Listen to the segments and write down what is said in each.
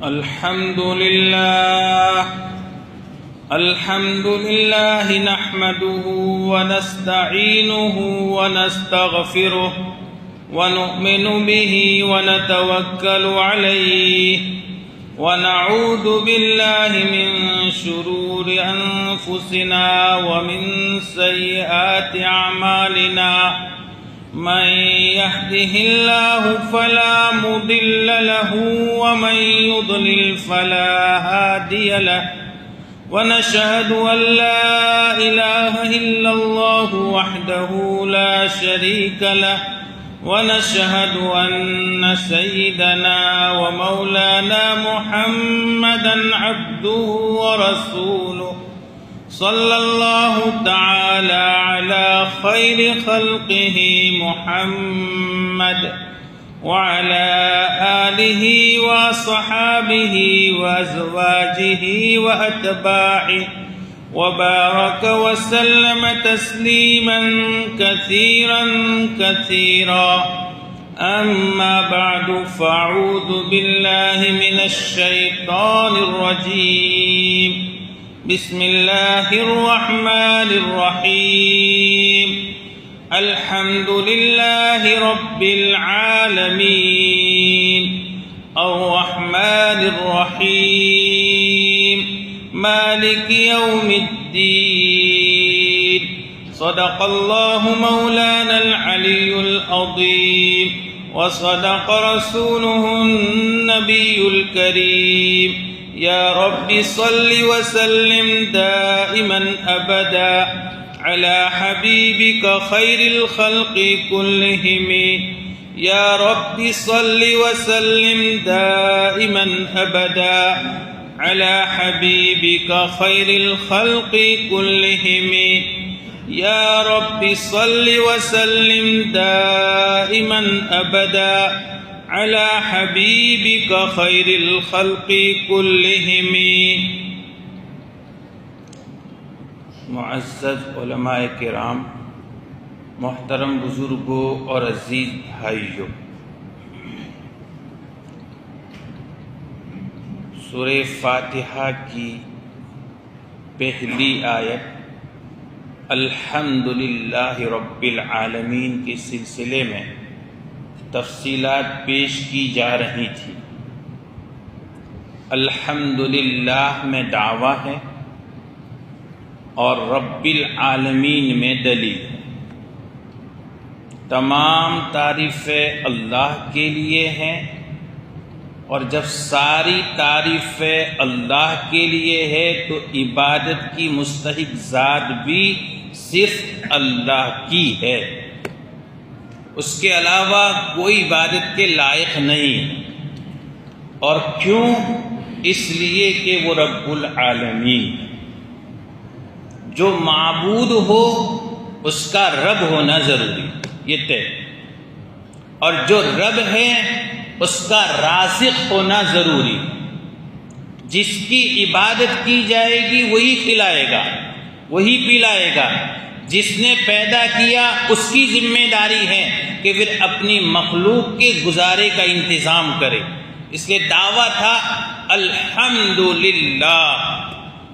الحمد لله نحمده ونستعينه ونستغفره ونؤمن به ونتوكل عليه ونعوذ بالله من شرور أنفسنا ومن سيئات أعمالنا من يهده الله فلا مضل له ومن يضلل فلا هادي له ونشهد أن لا إله إلا الله وحده لا شريك له ونشهد أن سيدنا ومولانا محمدا عبده ورسوله صلى الله تعالى على خير خلقه محمد وعلى آله وصحابه وأزواجه وأتباعه وبارك وسلم تسليما كثيرا أما بعد فأعوذ بالله من الشيطان الرجيم بسم الله الرحمن الرحيم الحمد لله رب العالمين الرحمن الرحيم مالك يوم الدين صدق الله مولانا العلي العظيم وصدق رسوله النبي الكريم يا رب صل وسلم دائما أبدا على حبيبك خير الخلق كلهم يا رب صل وسلم دائما أبدا على حبيبك خير الخلق كلهم يا رب صل وسلم دائما أبدا على حبيبك خير الخلق كلهم. معزز علماء کرام، محترم بزرگوں اور عزیز بھائیوں، سورہ فاتحہ کی پہلی آیت الحمدللہ رب العالمین کے سلسلے میں تفصیلات پیش کی جا رہی تھی. الحمدللہ میں دعویٰ ہے اور رب العالمین میں دلیل ہے. تمام تعریفیں اللہ کے لیے ہیں، اور جب ساری تعریفیں اللہ کے لیے ہے تو عبادت کی مستحق ذات بھی صرف اللہ کی ہے، اس کے علاوہ کوئی عبادت کے لائق نہیں. اور کیوں؟ اس لیے کہ وہ رب العالمین، جو معبود ہو اس کا رب ہونا ضروری، یہ طے. اور جو رب ہے اس کا رازق ہونا ضروری. جس کی عبادت کی جائے گی وہی کھلائے گا، وہی پلائے گا. جس نے پیدا کیا اس کی ذمہ داری ہے کہ پھر اپنی مخلوق کے گزارے کا انتظام کرے. اس لیے دعویٰ تھا الحمدللہ،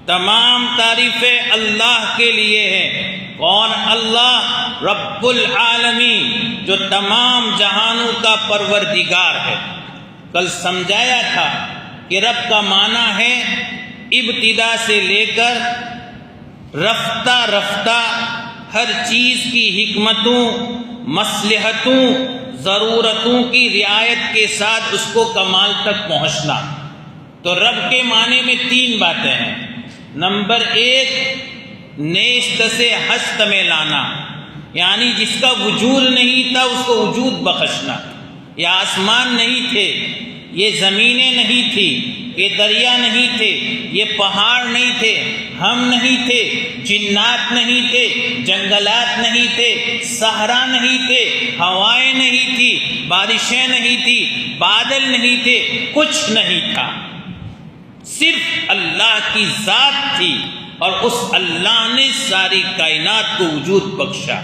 تمام تعریفیں اللہ کے لیے ہیں. کون؟ اللہ رب العالمین، جو تمام جہانوں کا پروردگار ہے. کل سمجھایا تھا کہ رب کا معنی ہے ابتدا سے لے کر رفتہ رفتہ ہر چیز کی حکمتوں، مصلحتوں، ضرورتوں کی رعایت کے ساتھ اس کو کمال تک پہنچنا. تو رب کے معنی میں تین باتیں ہیں. نمبر ایک، نیست سے ہست میں لانا، یعنی جس کا وجود نہیں تھا اس کو وجود بخشنا. یہ آسمان نہیں تھے، یہ زمینیں نہیں تھی، یہ دریا نہیں تھے، یہ پہاڑ نہیں تھے، ہم نہیں تھے، جنات نہیں تھے، جنگلات نہیں تھے، صحرا نہیں تھے، ہوائیں نہیں تھی، بارشیں نہیں تھی، بادل نہیں تھے، کچھ نہیں تھا. صرف اللہ کی ذات تھی اور اس اللہ نے ساری کائنات کو وجود بخشا.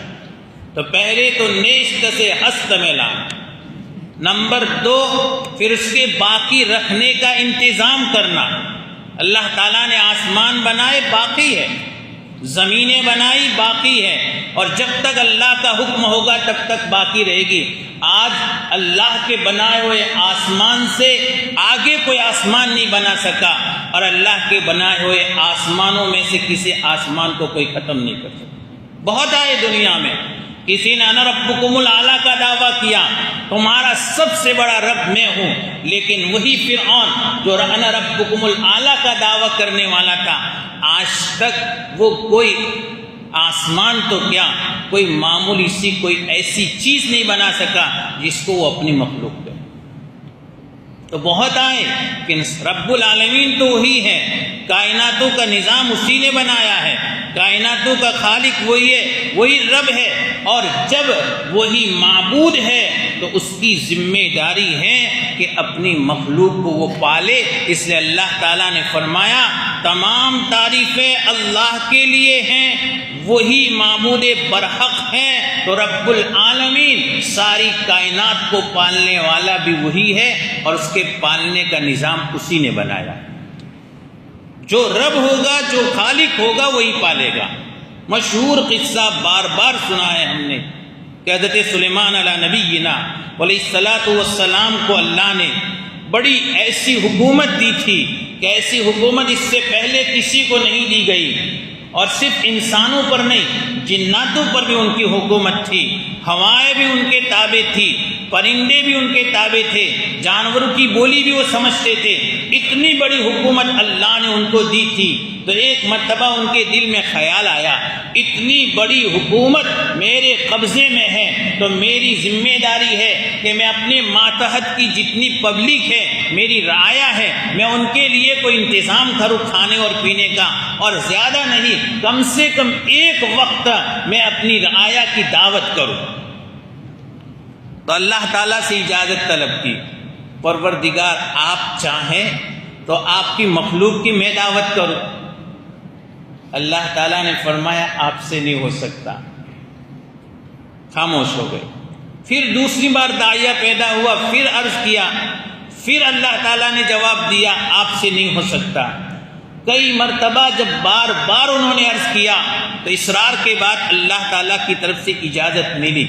تو پہلے تو نیست سے ہست میں لانا. نمبر 2 پھر اس کے باقی رکھنے کا انتظام کرنا۔ اللہ تعالیٰ نے آسمان بنائے باقی ہے، زمینیں بنائی باقی ہے، اور جب تک اللہ کا حکم ہوگا تب تک باقی رہے گی۔ آج اللہ کے بنائے ہوئے آسمان سے آگے کوئی آسمان نہیں بنا سکا، اور اللہ کے بنائے ہوئے آسمانوں میں سے کسی آسمان کو کوئی ختم نہیں کر سکتا۔ بہت آئے دنیا میں، کسی نے انا ربکم الاعلیٰ کا دعویٰ کیا، تمہارا سب سے بڑا رب میں ہوں، لیکن وہی فرعون جو انا ربکم الاعلیٰ کا دعویٰ کرنے والا تھا، آج تک وہ کوئی آسمان تو کیا کوئی معمولی سی کوئی ایسی چیز نہیں بنا سکا جس کو وہ اپنی مخلوق کرے۔ تو بہت آئے کہ رب العالمین تو وہی ہے، کائناتوں کا نظام اسی نے بنایا ہے، کائناتوں کا خالق وہی ہے، وہی رب ہے، اور جب وہی معبود ہے تو اس کی ذمہ داری ہے کہ اپنی مخلوق کو وہ پالے۔ اس لیے اللہ تعالیٰ نے فرمایا تمام تعریفیں اللہ کے لیے ہیں، وہی معبود برحق ہیں۔ تو رب العالمین ساری کائنات کو پالنے والا بھی وہی ہے، اور اس کے پالنے کا نظام اسی نے بنایا۔ جو رب ہوگا، جو خالق ہوگا، وہی پالے گا۔ مشہور قصہ بار بار سنا ہے ہم نے کہ حضرت سلیمان علیہ نبینا علیہ الصلاۃ والسلام کو اللہ نے بڑی ایسی حکومت دی تھی کہ ایسی حکومت اس سے پہلے کسی کو نہیں دی گئی، اور صرف انسانوں پر نہیں، جناتوں پر بھی ان کی حکومت تھی، ہوائیں بھی ان کے تابع تھی، پرندے بھی ان کے تابع تھے، جانوروں کی بولی بھی وہ سمجھتے تھے۔ اتنی بڑی حکومت اللہ نے ان کو دی تھی، تو ایک مرتبہ ان کے دل میں خیال آیا، اتنی بڑی حکومت میرے قبضے میں ہے تو میری ذمہ داری ہے کہ میں اپنے ماتحت کی جتنی پبلک ہے، میری رعایا ہے، میں ان کے لیے کوئی انتظام کروں کھانے اور پینے کا، اور زیادہ نہیں، کم سے کم ایک وقت میں اپنی رعایا کی دعوت کروں۔ تو اللہ تعالیٰ سے اجازت طلب کی، پروردگار آپ چاہیں تو آپ کی مخلوق کی میں دعوت کروں۔ اللہ تعالیٰ نے فرمایا آپ سے نہیں ہو سکتا، خاموش ہو گئے۔ پھر دوسری بار داعیہ پیدا ہوا، پھر عرض کیا، پھر اللہ تعالیٰ نے جواب دیا آپ سے نہیں ہو سکتا۔ کئی مرتبہ جب بار بار انہوں نے عرض کیا تو اصرار کے بعد اللہ تعالیٰ کی طرف سے اجازت ملی،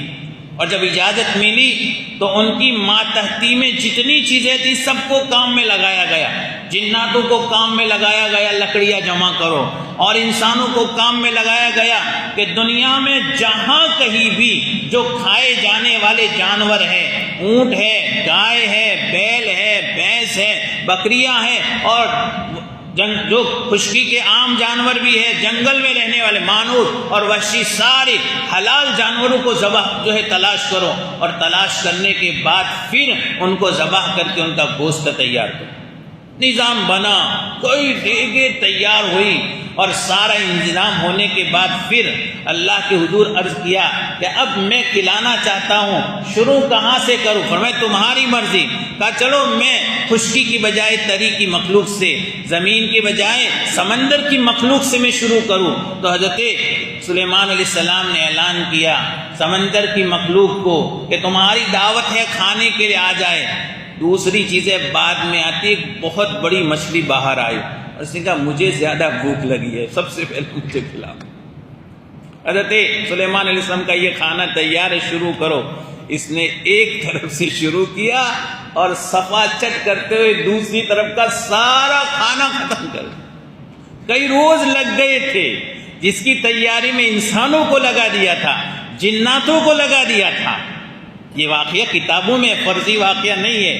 اور جب اجازت ملی تو ان کی ماتحتی میں جتنی چیزیں تھیں سب کو کام میں لگایا گیا۔ جناتوں کو کام میں لگایا گیا لکڑیاں جمع کرو، اور انسانوں کو کام میں لگایا گیا کہ دنیا میں جہاں کہیں بھی جو کھائے جانے والے جانور ہیں، اونٹ ہے، گائے ہے، بیل ہے، بھینس ہے، بکریاں ہیں، اور جو خشکی کے عام جانور بھی ہے، جنگل میں رہنے والے مانور اور وحشی، سارے حلال جانوروں کو ذبح تلاش کرو، اور تلاش کرنے کے بعد پھر ان کو ذبح کر کے ان کا گوشت تیار کرو۔ نظام بنا، کوئی دیگیں تیار ہوئی، اور سارا انتظام ہونے کے بعد پھر اللہ کے حضور عرض کیا کہ اب میں کھلانا چاہتا ہوں، شروع کہاں سے کروں؟ فرمایا تمہاری مرضی۔ کہا چلو میں خشکی کی بجائے تری کی مخلوق سے، زمین کی بجائے سمندر کی مخلوق سے میں شروع کروں۔ تو حضرت سلیمان علیہ السلام نے اعلان کیا سمندر کی مخلوق کو کہ تمہاری دعوت ہے، کھانے کے لیے آ جائے۔ دوسری چیزیں بعد میں آتی، ایک بہت بڑی مچھلی باہر آئی، اس نے کہا مجھے زیادہ بھوک لگی ہے، سب سے پہلے مجھے کھلاؤ۔ حضرت سلیمان علیہ السلام کا یہ کھانا تیار ہے، شروع کرو۔ اس نے ایک طرف سے شروع کیا اور صفا چٹ کرتے ہوئے دوسری طرف کا سارا کھانا ختم کر دیا۔ کئی روز لگ گئے تھے، جس کی تیاری میں انسانوں کو لگا دیا تھا، جناتوں کو لگا دیا تھا۔ یہ واقعہ کتابوں میں فرضی واقعہ نہیں ہے،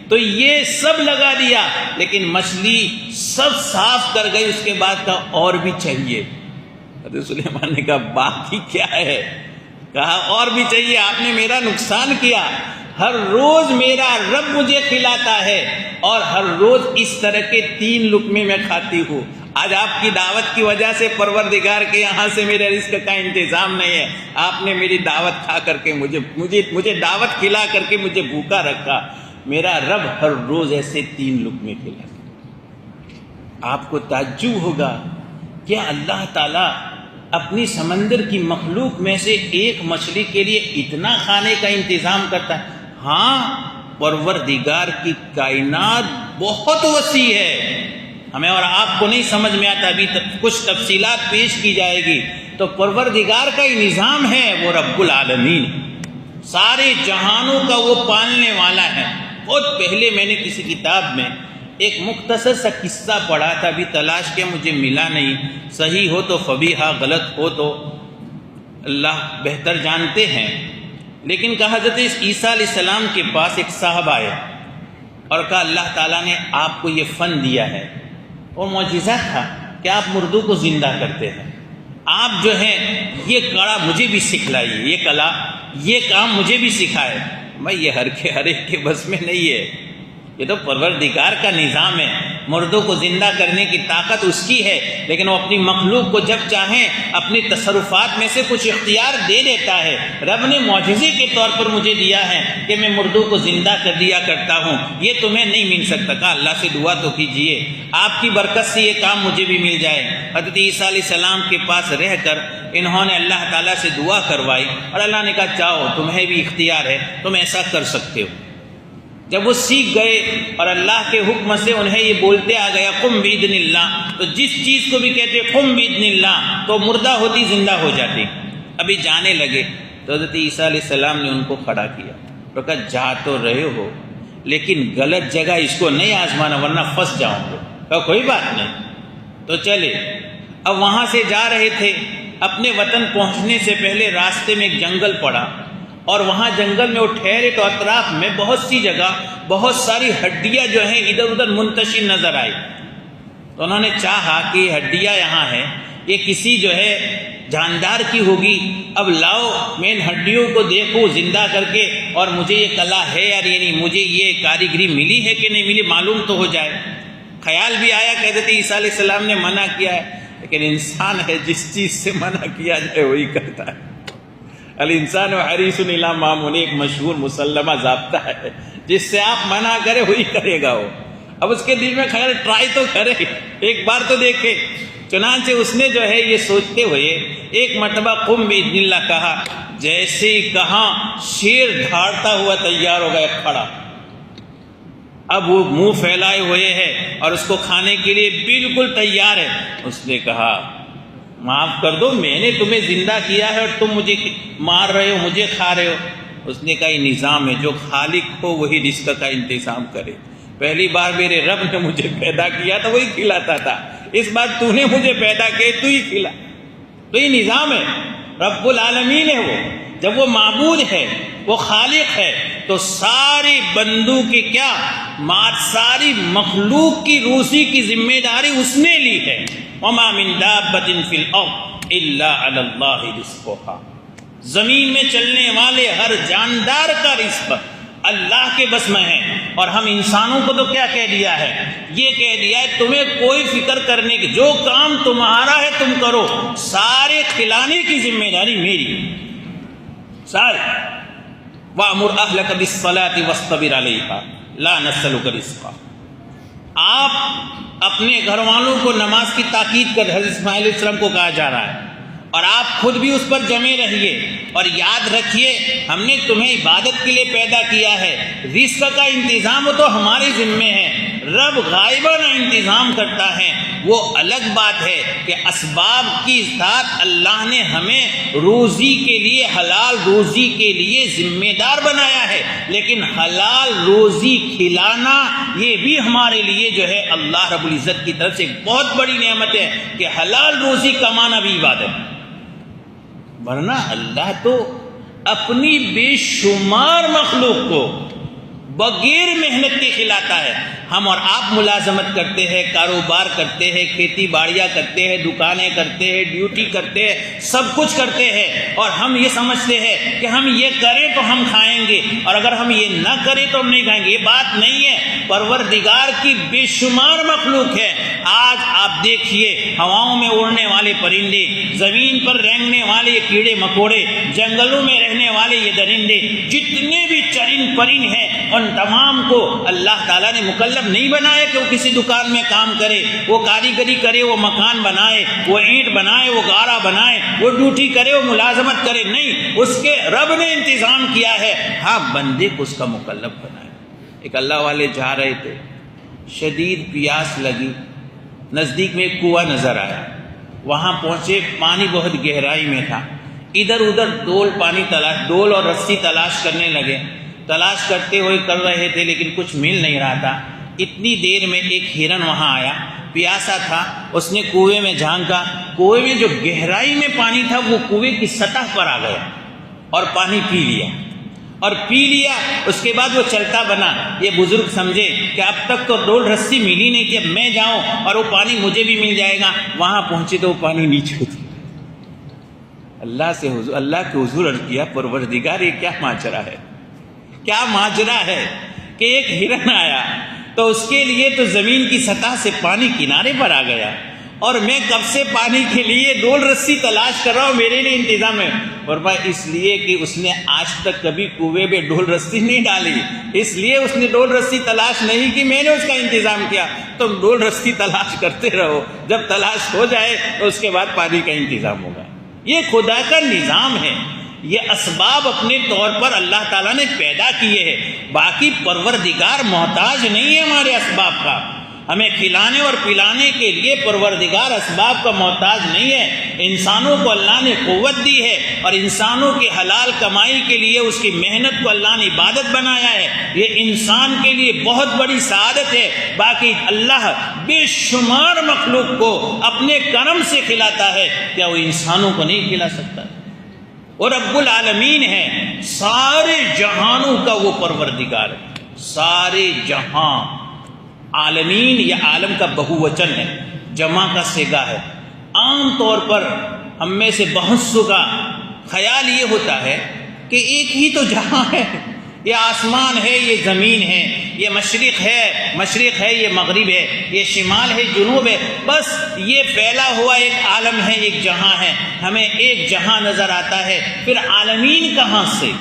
تو یہ سب لگا دیا، لیکن مچھلی سب صاف کر گئی۔ اس کے بعد کہا اور بھی چاہیے۔ حضرت سلیمان نے کہا باقی کیا ہے؟ کہا اور بھی چاہیے، آپ نے میرا نقصان کیا، ہر روز میرا رب مجھے کھلاتا ہے، اور ہر روز اس طرح کے 3 لقمے میں کھاتی ہوں۔ آج آپ کی دعوت کی وجہ سے پروردگار کے یہاں سے میرے رزق کا انتظام نہیں ہے، آپ نے میری دعوت کھا کر کے مجھے دعوت کھلا کر کے مجھے بھوکا رکھا۔ میرا رب ہر روز ایسے 3 لقمے کھلاتا۔ آپ کو تعجب ہوگا کیا اللہ تعالیٰ اپنی سمندر کی مخلوق میں سے ایک مچھلی کے لیے اتنا کھانے کا انتظام کرتا ہے؟ ہاں، پروردگار کی کائنات بہت وسیع ہے، ہمیں اور آپ کو نہیں سمجھ میں آتا، ابھی کچھ تفصیلات پیش کی جائے گی۔ تو پروردگار کا ہی نظام ہے، وہ رب العالمین، سارے جہانوں کا وہ پالنے والا ہے۔ بہت پہلے میں نے کسی کتاب میں ایک مختصر سا قصہ پڑھا تھا، ابھی تلاش کیا مجھے ملا نہیں، صحیح ہو تو فبیہا، غلط ہو تو اللہ بہتر جانتے ہیں۔ لیکن کہا حضرت عیسیٰ علیہ السلام کے پاس ایک صاحب آئے اور کہا اللہ تعالیٰ نے آپ کو یہ فن دیا ہے، وہ معجزہ تھا کہ آپ مردوں کو زندہ کرتے ہیں، آپ جو ہیں یہ کڑا مجھے بھی سکھلائیے، یہ کلا، یہ کام مجھے بھی سکھائے۔ بھائی یہ ہر ایک کے بس میں نہیں ہے، یہ تو پروردگار کا نظام ہے، مردوں کو زندہ کرنے کی طاقت اس کی ہے، لیکن وہ اپنی مخلوق کو جب چاہیں اپنے تصرفات میں سے کچھ اختیار دے دیتا ہے۔ رب نے معجزے کے طور پر مجھے دیا ہے کہ میں مردوں کو زندہ کر دیا کرتا ہوں، یہ تمہیں نہیں مل سکتا۔ کہا اللہ سے دعا تو کیجئے، آپ کی برکت سے یہ کام مجھے بھی مل جائے۔ حضرت عیسیٰ علیہ السلام کے پاس رہ کر انہوں نے اللہ تعالیٰ سے دعا کروائی اور اللہ نے کہا چاہو تمہیں بھی اختیار ہے، تم ایسا کر سکتے ہو۔ جب وہ سیکھ گئے اور اللہ کے حکم سے انہیں یہ بولتے آ گیا قم باذن اللہ، تو جس چیز کو بھی کہتے قم باذن اللہ تو مردہ ہوتی زندہ ہو جاتی۔ ابھی جانے لگے تو حضرت عیسیٰ علیہ السلام نے ان کو کھڑا کیا اور کہا جا تو رہے ہو لیکن غلط جگہ اس کو نہیں آزمانا ورنہ پھنس جاؤں گے۔ کہا کوئی بات نہیں، تو چلے۔ اب وہاں سے جا رہے تھے، اپنے وطن پہنچنے سے پہلے راستے میں ایک جنگل پڑا اور وہاں جنگل میں وہ ٹھہرے تو اطراف میں بہت سی جگہ بہت ساری ہڈیاں جو ہیں ادھر ادھر منتشر نظر آئی۔ تو انہوں نے چاہا کہ یہ ہڈیاں یہاں ہیں، یہ کسی جو ہے جاندار کی ہوگی، اب لاؤ میں ان ہڈیوں کو دیکھوں زندہ کر کے اور مجھے یہ کلا ہے یا نہیں، مجھے یہ کاریگری ملی ہے کہ نہیں ملی معلوم تو ہو جائے۔ خیال بھی آیا کہ حضرت عیسیٰ علیہ السلام نے منع کیا ہے، لیکن انسان ہے جس چیز سے منع کیا جائے وہی کرتا ہے۔ الانسان حریص علی ما منع، ایک مشہور مسلمہ ضابطہ ہے، جس سے آپ منع کرے وہی کرے گا وہ۔ اب اس کے دل میں خیال ٹرائی تو کرے، ایک بار تو دیکھے۔ چنانچہ اس نے جو ہے یہ سوچتے ہوئے ایک مرتبہ قم باذن اللہ کہا، جیسے ہی کہاں شیر دھاڑتا ہوا تیار ہو گیا کھڑا، اب وہ منہ پھیلائے ہوئے ہے اور اس کو کھانے کے لیے بالکل تیار ہے۔ اس نے کہا معاف کر دو، میں نے تمہیں زندہ کیا ہے اور تم مجھے مار رہے ہو، مجھے کھا رہے ہو۔ اس نے کہا یہ نظام ہے، جو خالق ہو وہی رزق کا انتظام کرے۔ پہلی بار میرے رب نے مجھے پیدا کیا تھا وہی کھلاتا تھا، اس بار تو نے مجھے پیدا کیا تو ہی کھلا۔ تو یہ نظام ہے، رب العالمین ہے وہ۔ جب وہ معبود ہے، وہ خالق ہے، تو سارے بندوں کی کیا ساری مخلوق کی روزی کی ذمہ داری اس نے لی ہے۔ وما من دابۃ فی الارض الا علی اللہ رزقها، زمین میں چلنے والے ہر جاندار کا رزق اللہ کے بس میں ہے۔ اور ہم انسانوں کو تو کیا کہہ دیا ہے، یہ کہہ دیا ہے تمہیں کوئی فکر کرنے کی، جو کام تمہارا ہے تم کرو، سارے کھلانے کی ذمہ داری میری سارے۔ وَأْمُرْ أَهْلَكَ بِالصَّلَاةِ وَاصْطَبِرْ عَلَيْهَا لَا نَسْأَلُكَ رِزْقًا۔ آپ اپنے گھر والوں کو نماز کی تاکید کر، حضرت اسماعیل علیہ السلام کو کہا جا رہا ہے، اور آپ خود بھی اس پر جمے رہیے اور یاد رکھیے ہم نے تمہیں عبادت کے لیے پیدا کیا ہے، رزق کا انتظام تو ہمارے ذمے ہے۔ رب غائبانہ انتظام کرتا ہے، وہ الگ بات ہے کہ اسباب کی ذات اللہ نے ہمیں روزی کے لیے، حلال روزی کے لیے ذمہ دار بنایا ہے، لیکن حلال روزی کھلانا یہ بھی ہمارے لیے جو ہے اللہ رب العزت کی طرف سے ایک بہت بڑی نعمت ہے کہ حلال روزی کمانا بھی عبادت۔ ورنہ اللہ تو اپنی بے شمار مخلوق کو بغیر محنت کے کھلاتا ہے۔ ہم اور آپ ملازمت کرتے ہیں، کاروبار کرتے ہیں، کھیتی باڑیاں کرتے ہیں، دکانیں کرتے ہیں، ڈیوٹی کرتے ہیں، سب کچھ کرتے ہیں، اور ہم یہ سمجھتے ہیں کہ ہم یہ کریں تو ہم کھائیں گے، اور اگر ہم یہ نہ کریں تو ہم نہیں کھائیں گے۔ یہ بات نہیں ہے، پروردگار کی بے شمار مخلوق ہے۔ آج آپ دیکھیے ہواؤں میں اڑنے والے پرندے، زمین پر رینگنے والے یہ کیڑے مکوڑے، جنگلوں میں رہنے والے یہ درندے، جتنے بھی چرند پرند ہیں ان تمام کو اللہ تعالیٰ نے مکلف نہیں بنایا کہ وہ کسی دکان میں کام کرے، وہ کاریگری کرے، وہ مکان بنائے، وہ اینٹ بنائے، وہ گارا بنائے، وہ ڈیوٹی کرے، وہ ملازمت کرے، نہیں، اس کے رب نے انتظام کیا ہے۔ ہاں بندے کو اس کا مکلف بنائے۔ ایک اللہ والے جا رہے تھے، شدید پیاس لگی، نزدیک میں ایک کنواں نظر آیا، وہاں پہنچے، پانی بہت گہرائی میں تھا، ادھر ادھر ڈول اور رسی تلاش کرنے لگے، تلاش کرتے ہوئے کر رہے تھے لیکن کچھ مل نہیں رہا تھا۔ اتنی دیر میں ایک ہرن وہاں آیا، پیاسا تھا، اس نے کنویں میں جھانکا، کنویں میں جو گہرائی میں پانی تھا وہ کنویں کی سطح پر آ گیا اور پانی پی لیا، اس کے بعد وہ چلتا بنا۔ یہ بزرگ سمجھے کہ اب تک تو ڈول رسی ملی نہیں، کہ میں جاؤں اور وہ پانی مجھے بھی مل جائے گا، وہاں پہنچے تو وہ پانی نیچے اتر۔ اللہ کے حضور عرض کیا، پروردگار یہ کیا ماجرا ہے کہ ایک ہرن آیا تو اس کے لیے تو زمین کی سطح سے پانی کنارے پر آ گیا، اور میں کب سے پانی کے لیے ڈول رسی تلاش کر رہا ہوں، میرے لیے انتظام ہے۔ فرمایا اس لیے کہ اس نے آج تک کبھی کنویں میں ڈول رسی نہیں ڈالی، اس لیے اس نے ڈول رسی تلاش نہیں کی، میں نے اس کا انتظام کیا۔ تم ڈول رسی تلاش کرتے رہو، جب تلاش ہو جائے تو اس کے بعد پانی کا انتظام ہوگا۔ یہ خدا کا نظام ہے، یہ اسباب اپنے طور پر اللہ تعالیٰ نے پیدا کیے ہیں، باقی پروردگار محتاج نہیں ہے ہمارے اسباب کا۔ ہمیں کھلانے اور پلانے کے لیے پروردگار اسباب کا محتاج نہیں ہے۔ انسانوں کو اللہ نے قوت دی ہے اور انسانوں کی حلال کمائی کے لیے اس کی محنت کو اللہ نے عبادت بنایا ہے، یہ انسان کے لیے بہت بڑی سعادت ہے۔ باقی اللہ بے شمار مخلوق کو اپنے کرم سے کھلاتا ہے، کیا وہ انسانوں کو نہیں کھلا سکتا؟ وہ رب العالمین ہے، سارے جہانوں کا وہ پروردگار ہے، سارے جہاں۔ عالمین یا عالم کا بہووچن ہے، جمع کا صیغہ ہے۔ عام طور پر ہم میں سے بہت سو کا خیال یہ ہوتا ہے کہ ایک ہی تو جہاں ہے، یہ آسمان ہے، یہ زمین ہے، یہ مشرق ہے، یہ مغرب ہے، یہ شمال ہے، جنوب ہے، بس یہ پھیلا ہوا ایک عالم ہے، ایک جہاں ہے۔ ہمیں ایک جہاں نظر آتا ہے، پھر عالمین کہاں سے؟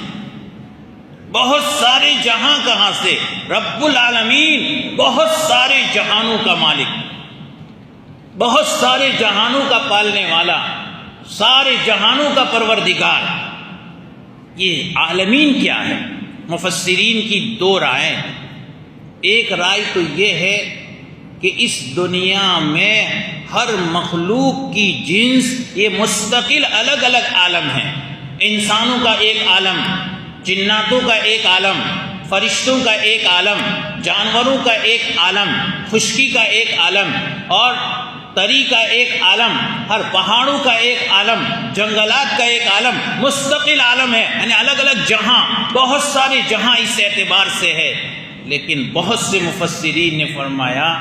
بہت سارے جہاں کہاں سے؟ رب العالمین بہت سارے جہانوں کا مالک، بہت سارے جہانوں کا پالنے والا، سارے جہانوں کا پروردگار۔ یہ عالمین کیا ہے؟ مفسرین کی دو رائیں۔ ایک رائے تو یہ ہے کہ اس دنیا میں ہر مخلوق کی جنس یہ مستقل الگ الگ عالم ہے۔ انسانوں کا ایک عالم، جناتوں کا ایک عالم، فرشتوں کا ایک عالم، جانوروں کا ایک عالم، خشکی کا ایک عالم، اور تری کا ایک عالم، ہر پہاڑوں کا ایک عالم، جنگلات کا ایک عالم، مستقل عالم ہے، یعنی الگ الگ جہاں، بہت سارے جہاں اس اعتبار سے ہے۔ لیکن بہت سے مفسرین نے فرمایا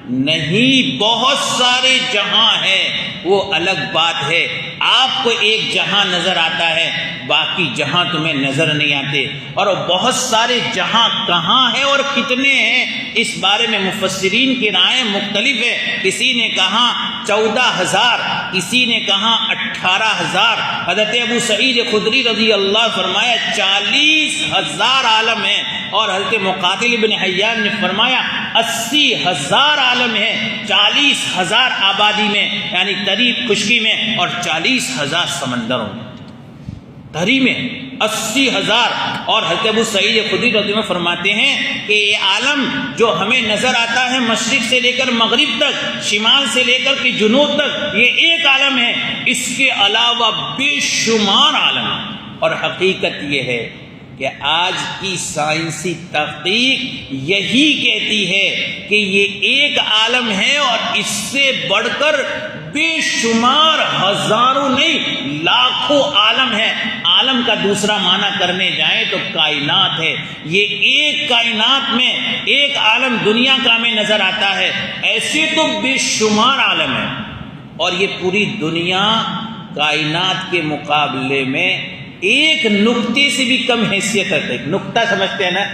نہیں، بہت سارے جہاں ہیں، وہ الگ بات ہے۔ آپ کو ایک جہاں نظر آتا ہے، باقی جہاں تمہیں نظر نہیں آتے، اور بہت سارے جہاں کہاں ہیں اور کتنے ہیں، اس بارے میں مفسرین کی رائیں مختلف ہے۔ کسی نے کہا 14,000، کسی نے کہا 18,000۔ حضرت ابو سعید خدری رضی اللہ فرمایا 40,000 عالم ہیں، اور حضرت مقاتل ابن حیان نے فرمایا 80,000 عالم ہیں، 40,000 آبادی میں، یعنی تری خشکی میں، اور 40,000 سمندروں میں۔ تری میں 80,000، اور حضرت ابو سعید خدری رضی اللہ فرماتے ہیں کہ یہ عالم جو ہمیں نظر آتا ہے مشرق سے لے کر مغرب تک، شمال سے لے کر کے جنوب تک، یہ ایک عالم ہے، اس کے علاوہ بے شمار عالم ہے۔ اور حقیقت یہ ہے کہ آج کی سائنسی تحقیق یہی کہتی ہے کہ یہ ایک عالم ہے، اور اس سے بڑھ کر بے شمار ہزاروں نہیں لاکھوں عالم ہے۔ عالم کا دوسرا معنی کرنے جائیں تو کائنات ہے۔ یہ ایک کائنات میں ایک عالم دنیا کا ہمیں نظر آتا ہے، ایسے تو بے شمار عالم ہے، اور یہ پوری دنیا کائنات کے مقابلے میں ایک نقطے سے بھی کم حیثیت ہے۔ ایک نقطہ سمجھتے ہیں نا،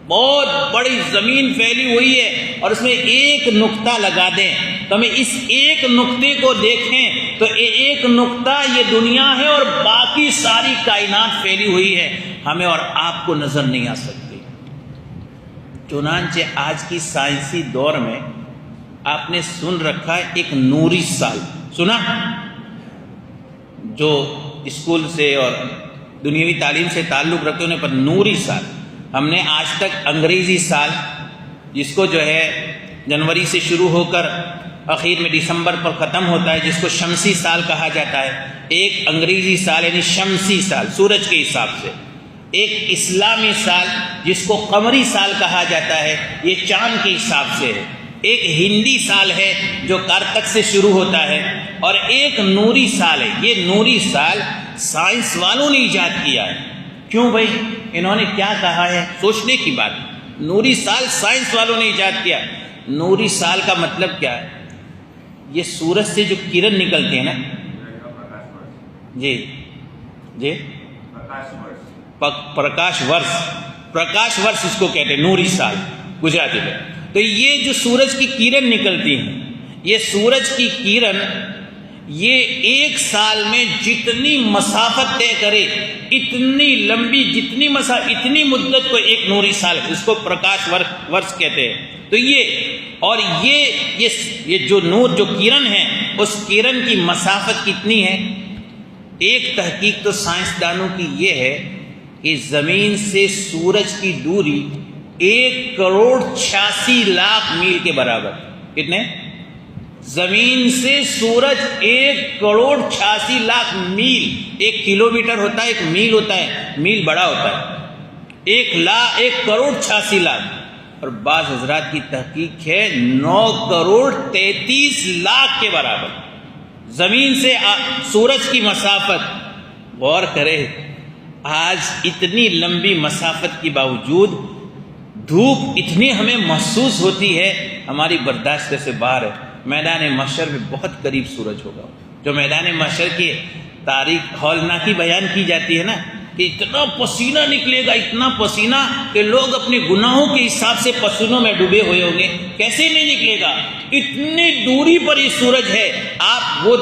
بہت بڑی زمین پھیلی ہوئی ہے اور اس میں ایک نقطہ لگا دیں تو ہمیں اس ایک نقطے کو دیکھیں تو ایک نقطہ یہ دنیا ہے اور باقی ساری کائنات پھیلی ہوئی ہے، ہمیں اور آپ کو نظر نہیں آ سکتی۔ چنانچہ آج کی سائنسی دور میں آپ نے سن رکھا ہے ایک نوری سال، سنا؟ جو اسکول سے اور دنیاوی تعلیم سے تعلق رکھتے انہیں پر نوری سال، ہم نے آج تک انگریزی سال، جس کو جو ہے جنوری سے شروع ہو کر اخیر میں دسمبر پر ختم ہوتا ہے، جس کو شمسی سال کہا جاتا ہے، ایک انگریزی سال یعنی شمسی سال سورج کے حساب سے، ایک اسلامی سال جس کو قمری سال کہا جاتا ہے، یہ چاند کے حساب سے ہے، ایک ہندی سال ہے جو کارتک سے شروع ہوتا ہے، اور ایک نوری سال ہے۔ یہ نوری سال سائنس والوں نے ایجاد کیا ہے۔ کیوں بھائی؟ انہوں نے کیا کہا ہے؟ سوچنے کی بات۔ نوری سال سائنس والوں نے ایجاد کیا۔ نوری سال کا مطلب کیا ہے؟ یہ سورج سے جو کرن نکلتے ہیں نا، جی جی پرکاش ورس اس کو کہتے ہیں، نوری سال گجراتی میں۔ تو یہ جو سورج کی کرن نکلتی ہیں، یہ سورج کی کرن یہ ایک سال میں جتنی مسافت طے کرے، اتنی لمبی اتنی مدت کو ایک نوری سال، اس کو پرکاش ورس کہتے ہیں۔ تو یہ جو نور جو کرن ہے، اس کرن کی مسافت کتنی ہے؟ ایک تحقیق تو سائنسدانوں کی یہ ہے کہ زمین سے سورج کی دوری 1,86,00,000 میل کے برابر۔ کتنے؟ زمین سے سورج 1,86,00,000 میل۔ 1 کلومیٹر ہوتا ہے، 1 میل ہوتا ہے، میل بڑا ہوتا ہے، 1,86,00,000۔ اور بعض حضرات کی تحقیق ہے 9,33,00,000 کے برابر زمین سے سورج کی مسافت۔ غور کرے، آج اتنی لمبی مسافت کے باوجود دھوپ اتنی ہمیں محسوس ہوتی ہے، ہماری برداشت سے باہر ہے۔ میدان محشر میں بہت قریب سورج ہوگا۔ جو میدان محشر کی تاریخ ہولناکی بیان کی جاتی ہے نا، کہ اتنا پسینہ نکلے گا، اتنا پسینہ کہ لوگ اپنے گناہوں کے حساب سے پسینوں میں ڈوبے ہوئے ہوں گے۔ کیسے نہیں نکلے گا؟ اتنی دوری پر یہ سورج ہے۔ آپ وہ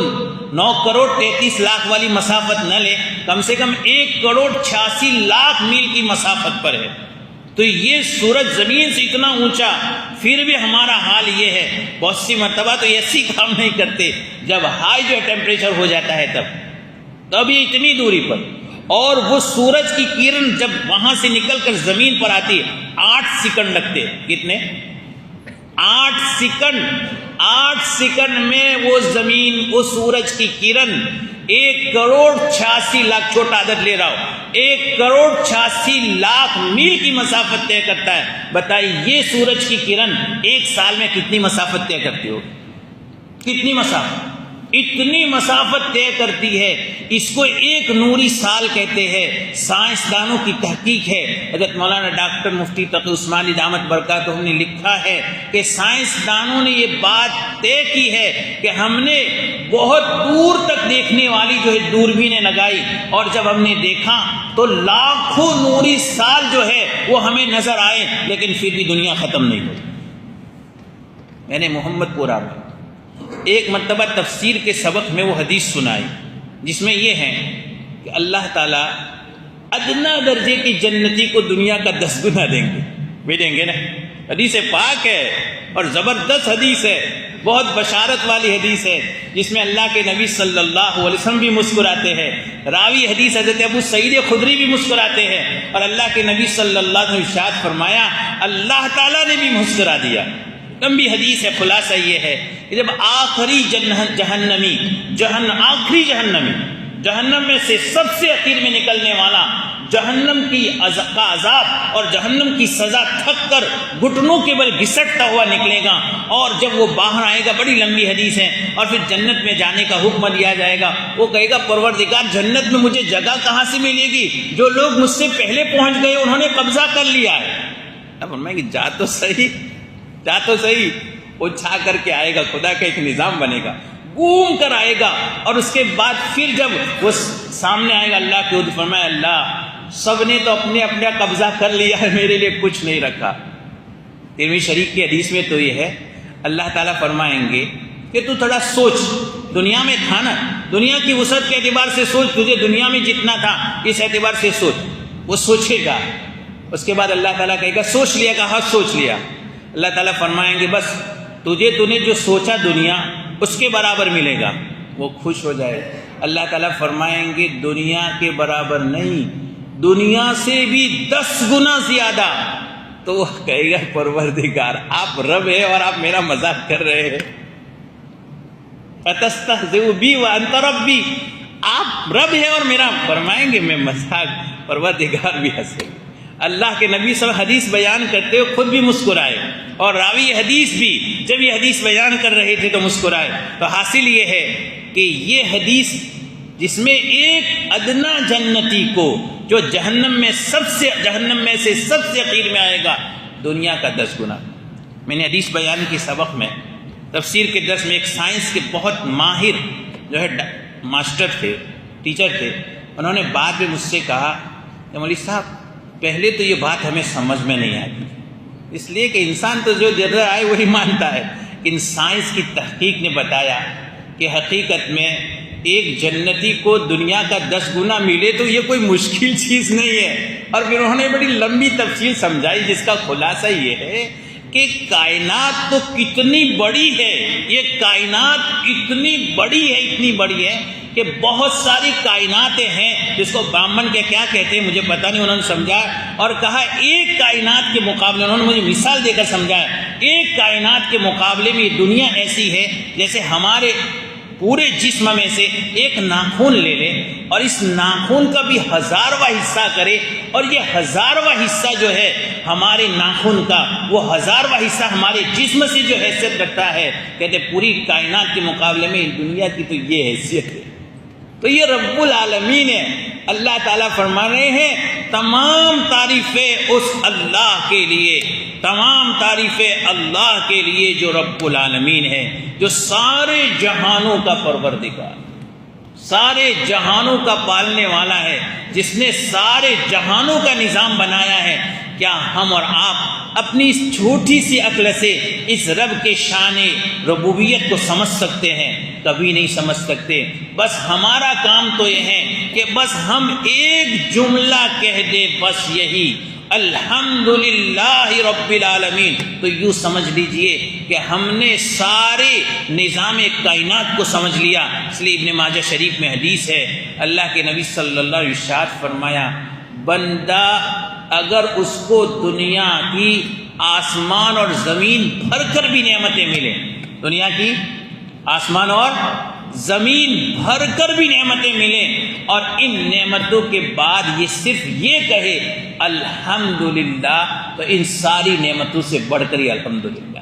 9,33,00,000 والی مسافت نہ لیں، کم سے کم 1,86,00,000 میل کی مسافت پر ہے۔ تو یہ سورج زمین سے اتنا اونچا، پھر بھی ہمارا حال یہ ہے، بہت سی مرتبہ تو ایسی کام نہیں کرتے، جب ہائی جو ٹیمپریچر ہو جاتا ہے تب یہ اتنی دوری پر۔ اور وہ سورج کی کرن جب وہاں سے نکل کر زمین پر آتی ہے، 8 سیکنڈ لگتے۔ کتنے؟ 8 سیکنڈ میں وہ سورج کی کرن 1,86,00,000، چھوٹا عدد لے رہا ہوں، 1,86,00,000 میل کی مسافت طے کرتا ہے۔ بتائیے یہ سورج کی کرن ایک سال میں کتنی مسافت طے کرتی ہو؟ کتنی مسافت؟ اتنی مسافت طے کرتی ہے۔ اس کو ایک نوری سال کہتے ہیں۔ سائنسدانوں کی تحقیق ہے۔ حضرت مولانا ڈاکٹر مفتی تقی عثمانی دامت برکاتہ نے لکھا ہے کہ سائنسدانوں نے یہ بات طے کی ہے کہ ہم نے بہت دور تک دیکھنے والی جو ہے دوربینیں لگائی، اور جب ہم نے دیکھا تو لاکھوں نوری سال جو ہے وہ ہمیں نظر آئے، لیکن پھر بھی دنیا ختم نہیں ہوئی۔ میں نے محمد پورا میں ایک مرتبہ تفسیر کے سبق میں وہ حدیث سنائی، جس میں یہ ہے کہ اللہ تعالیٰ ادنا درجے کی جنتی کو دنیا کا 10 گنا دیں گے۔ بھی دیں گے نا؟ حدیث پاک ہے اور زبردست حدیث ہے، بہت بشارت والی حدیث ہے، جس میں اللہ کے نبی صلی اللہ علیہ وسلم بھی مسکراتے ہیں، راوی حدیث حضرت ابو سعید خدری بھی مسکراتے ہیں، اور اللہ کے نبی صلی اللہ علیہ وسلم ارشاد فرمایا اللہ تعالیٰ نے بھی مسکرا دیا۔ لمبی حدیث ہے، خلاصہ یہ ہے کہ جب آخری جہنمی جہنم میں سے سب سے اخیر میں نکلنے والا جہنم کا عذاب اور جہنم کی سزا تھک کر گھٹنوں کے بل گھسٹتا ہوا نکلے گا، اور جب وہ باہر آئے گا، بڑی لمبی حدیث ہے، اور پھر جنت میں جانے کا حکم دیا جائے گا۔ وہ کہے گا پروردگار جنت میں مجھے جگہ کہاں سے ملے گی؟ جو لوگ مجھ سے پہلے پہنچ گئے انہوں نے قبضہ کر لیا ہے۔ اب فرمائیں گے جا تو صحیح، وہ چھا کر کے آئے گا، خدا کا ایک نظام بنے گا، گھوم کر آئے گا، اور اس کے بعد پھر جب وہ سامنے آئے گا اللہ کے حضور، فرمایا اللہ سب نے تو اپنے قبضہ کر لیا ہے، میرے لیے کچھ نہیں رکھا۔ ترمذی شریف کی حدیث میں تو یہ ہے، اللہ تعالیٰ فرمائیں گے کہ تو تھوڑا سوچ، دنیا میں تھا نا، دنیا کی وسعت کے اعتبار سے سوچ، تجھے دنیا میں جتنا تھا اس اعتبار سے سوچ۔ وہ سوچے گا، اس کے بعد اللہ تعالیٰ کہے گا سوچ لیا، کہا سوچ لیا۔ اللہ تعالیٰ فرمائیں گے بس تو نے جو سوچا دنیا اس کے برابر ملے گا، وہ خوش ہو جائے۔ اللہ تعالیٰ فرمائیں گے دنیا کے برابر نہیں، دنیا سے بھی 10 گنا زیادہ، تو وہ کہے گا پروردگار آپ رب ہے اور آپ میرا مذاق کر رہے ہیں، اتستہزئ بی وانت ربی، آپ رب ہے اور میرا فرمائیں گے میں مذاق، پروردگار بھی ہنسے۔ اللہ کے نبی صلی اللہ علیہ وسلم حدیث بیان کرتے ہوئے خود بھی مسکرائے، اور راوی حدیث بھی جب یہ حدیث بیان کر رہے تھے تو مسکرائے۔ تو حاصل یہ ہے کہ یہ حدیث جس میں ایک ادنا جنتی کو جو جہنم میں سے سب سے اخیر میں آئے گا، دنیا کا 10 گنا۔ میں نے حدیث بیان کی سبق میں تفسیر کے درس میں ایک سائنس کے بہت ماہر جو ہے ماسٹر تھے، ٹیچر تھے، انہوں نے بعد میں مجھ سے کہا کہ مولوی صاحب پہلے تو یہ بات ہمیں سمجھ میں نہیں آتی، اس لیے کہ انسان تو جو نظر آئے وہی مانتا ہے، لیکن سائنس کی تحقیق نے بتایا کہ حقیقت میں ایک جنتی کو دنیا کا 10 گنا ملے تو یہ کوئی مشکل چیز نہیں ہے۔ اور پھر انہوں نے بڑی لمبی تفصیل سمجھائی جس کا خلاصہ یہ ہے کہ کائنات تو کتنی بڑی ہے، یہ کائنات اتنی بڑی ہے کہ بہت ساری کائناتیں ہیں، جس کو برہمن کے کیا کہتے ہیں مجھے پتہ نہیں، انہوں نے سمجھا اور کہا ایک کائنات کے مقابلے، انہوں نے مجھے مثال دے کر سمجھایا، ایک کائنات کے مقابلے میں یہ دنیا ایسی ہے جیسے ہمارے پورے جسم میں سے ایک ناخن لے لے اور اس ناخن کا بھی 1000واں حصہ کرے، اور یہ 1000واں حصہ جو ہے ہمارے ناخن کا، وہ 1000واں حصہ ہمارے جسم سے جو حیثیت رکھتا ہے، کہتے پوری کائنات کے مقابلے میں دنیا کی تو یہ حیثیت ہے۔ تو یہ رب العالمین ہے، اللہ تعالیٰ فرما رہے ہیں تمام تعریفیں اس اللہ کے لیے، تمام تعریفیں اللہ کے لیے جو رب العالمین ہے، جو سارے جہانوں کا پروردگار، سارے جہانوں کا پالنے والا ہے، جس نے سارے جہانوں کا نظام بنایا ہے۔ کیا ہم اور آپ اپنی اس چھوٹی سی عقل سے اس رب کے شان ربوبیت کو سمجھ سکتے ہیں؟ کبھی نہیں سمجھ سکتے۔ بس ہمارا کام تو یہ ہے کہ بس ہم ایک جملہ کہہ دیں، بس یہی الحمدللہ رب العالمین۔ تو یوں سمجھ لیجئے کہ ہم نے سارے نظام کائنات کو سمجھ لیا۔ اس لیے ابن ماجہ شریف میں حدیث ہے، اللہ کے نبی صلی اللہ علیہ وسلم ارشاد فرمایا، بندہ اگر اس کو دنیا کی آسمان اور زمین بھر کر بھی نعمتیں ملیں، دنیا کی آسمان اور زمین بھر کر بھی نعمتیں ملیں، اور ان نعمتوں کے بعد یہ صرف یہ کہے الحمدللہ، تو ان ساری نعمتوں سے بڑھ کر ہی الحمدللہ۔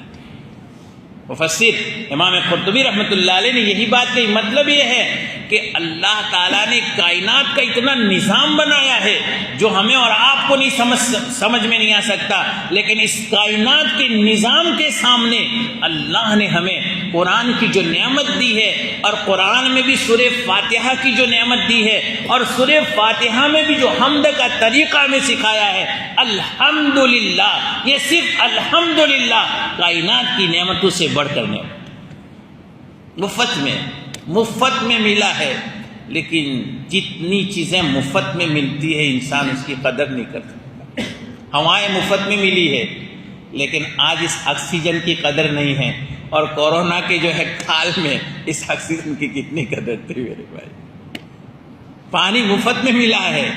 مفسر امام قرطبی رحمۃ اللہ علیہ نے یہی بات کہی، مطلب یہ ہے کہ اللہ تعالیٰ نے کائنات کا اتنا نظام بنایا ہے جو ہمیں اور آپ کو نہیں سمجھ میں نہیں آ سکتا، لیکن اس کائنات کے نظام کے سامنے اللہ نے ہمیں قرآن کی جو نعمت دی ہے، اور قرآن میں بھی سورہ فاتحہ کی جو نعمت دی ہے، اور سورہ فاتحہ میں بھی جو حمد کا طریقہ ہمیں سکھایا ہے الحمدللہ، یہ صرف الحمدللہ کائنات کی نعمتوں سے بڑھ کر نعمت مفت میں ملا ہے۔ لیکن جتنی چیزیں مفت میں ملتی ہے انسان اس کی قدر نہیں کر سکتا۔ ہوائیں مفت میں ملی ہے، لیکن آج اس آکسیجن کی قدر نہیں ہے، اور کورونا کے جو ہے کال میں اس آکسیجن کی کتنی قدر تھی میرے بھائی۔ پانی مفت میں ملا ہے،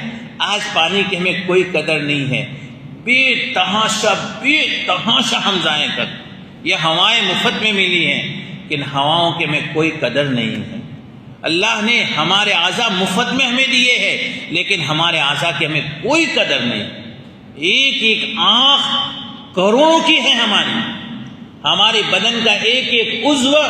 آج پانی کی ہمیں کوئی قدر نہیں ہے، بے تحاشا ہم ضائع کر۔ یہ ہوائیں مفت میں ملی ہیں، لیکن ہواؤں کے ہمیں کوئی قدر نہیں ہے۔ اللہ نے ہمارے اعضاء مفت میں ہمیں دیے ہیں، لیکن ہمارے اعضاء کی ہمیں کوئی قدر نہیں۔ ایک ایک آنکھ کروڑوں کی ہے ہمارے بدن کا ایک ایک عضو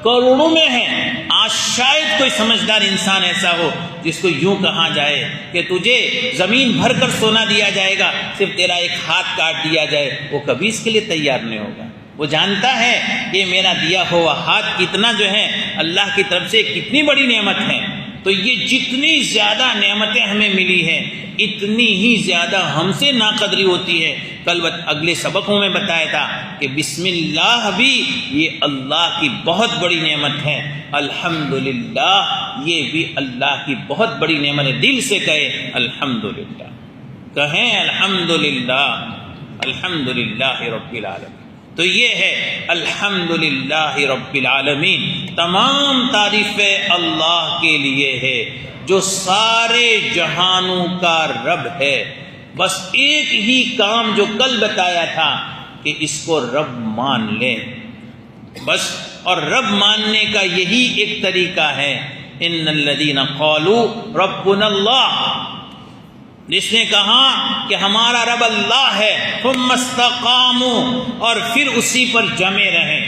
کروڑوں میں ہے۔ آج شاید کوئی سمجھدار انسان ایسا ہو جس کو یوں کہا جائے کہ تجھے زمین بھر کر سونا دیا جائے گا، صرف تیرا ایک ہاتھ کاٹ دیا جائے، وہ کبھی اس کے لیے تیار نہیں ہوگا۔ وہ جانتا ہے کہ میرا دیا ہوا ہاتھ کتنا جو ہے اللہ کی طرف سے کتنی بڑی نعمت ہے۔ تو یہ جتنی زیادہ نعمتیں ہمیں ملی ہیں، اتنی ہی زیادہ ہم سے ناقدری ہوتی ہے۔ کل اگلے سبقوں میں بتایا تھا کہ بسم اللہ بھی یہ اللہ کی بہت بڑی نعمت ہے، الحمدللہ یہ بھی اللہ کی بہت بڑی نعمت ہے۔ دل سے کہے الحمدللہ، کہیں الحمدللہ، الحمدللہ رب العالمین۔ تو یہ ہے الحمدللہ رب العالمین، تمام تعریفیں اللہ کے لیے ہے جو سارے جہانوں کا رب ہے۔ بس ایک ہی کام جو کل بتایا تھا کہ اس کو رب مان لیں بس، اور رب ماننے کا یہی ایک طریقہ ہے، ان الذین قالوا ربنا اللہ، جس نے کہا کہ ہمارا رب اللہ ہے، ثم استقاموا، اور پھر اسی پر جمے رہیں،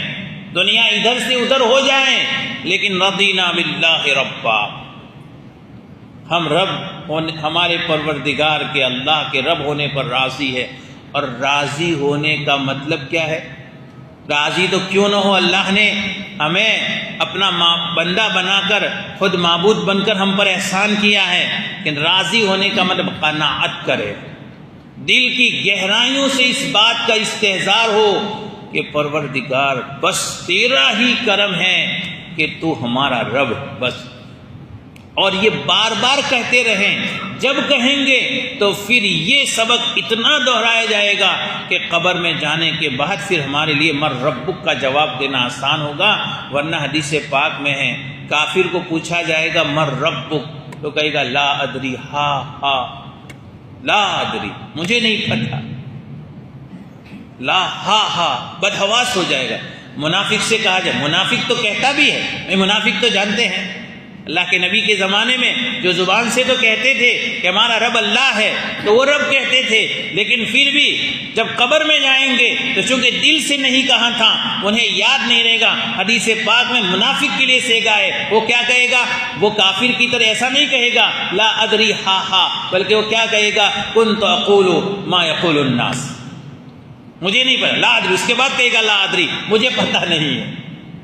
دنیا ادھر سے ادھر ہو جائیں لیکن رضینا باللہ ربا، ہم ہمارے پروردگار کے اللہ کے رب ہونے پر راضی ہے۔ اور راضی ہونے کا مطلب کیا ہے؟ راضی تو کیوں نہ ہو، اللہ نے ہمیں اپنا بندہ بنا کر خود معبود بن کر ہم پر احسان کیا ہے، لیکن راضی ہونے کا مطلب قناعت کرے، دل کی گہرائیوں سے اس بات کا استحضار ہو کہ پروردگار بس تیرا ہی کرم ہے کہ تو ہمارا رب بس، اور یہ بار بار کہتے رہیں۔ جب کہیں گے تو پھر یہ سبق اتنا دہرایا جائے گا کہ قبر میں جانے کے بعد پھر ہمارے لیے مر ربک کا جواب دینا آسان ہوگا، ورنہ حدیث پاک میں ہے کافر کو پوچھا جائے گا مر ربک، تو کہے گا لا ادری، لا ادری، مجھے نہیں پتا، لا بدحواس ہو جائے گا۔ منافق سے کہا جائے، منافق تو کہتا بھی ہے، منافق تو جانتے ہیں اللہ کے نبی کے زمانے میں جو زبان سے تو کہتے تھے کہ ہمارا رب اللہ ہے، تو وہ رب کہتے تھے، لیکن پھر بھی جب قبر میں جائیں گے تو چونکہ دل سے نہیں کہا تھا انہیں یاد نہیں رہے گا۔ حدیث پاک میں منافق کے لیے سیگا ہے، وہ کیا کہے گا؟ وہ کافر کی طرح ایسا نہیں کہے گا لا ادری بلکہ وہ کیا کہے گا؟ کنت اقول ما یقول الناس، مجھے نہیں پتا، لا ادری، اس کے بعد کہے گا لا ادری، مجھے پتہ نہیں ہے،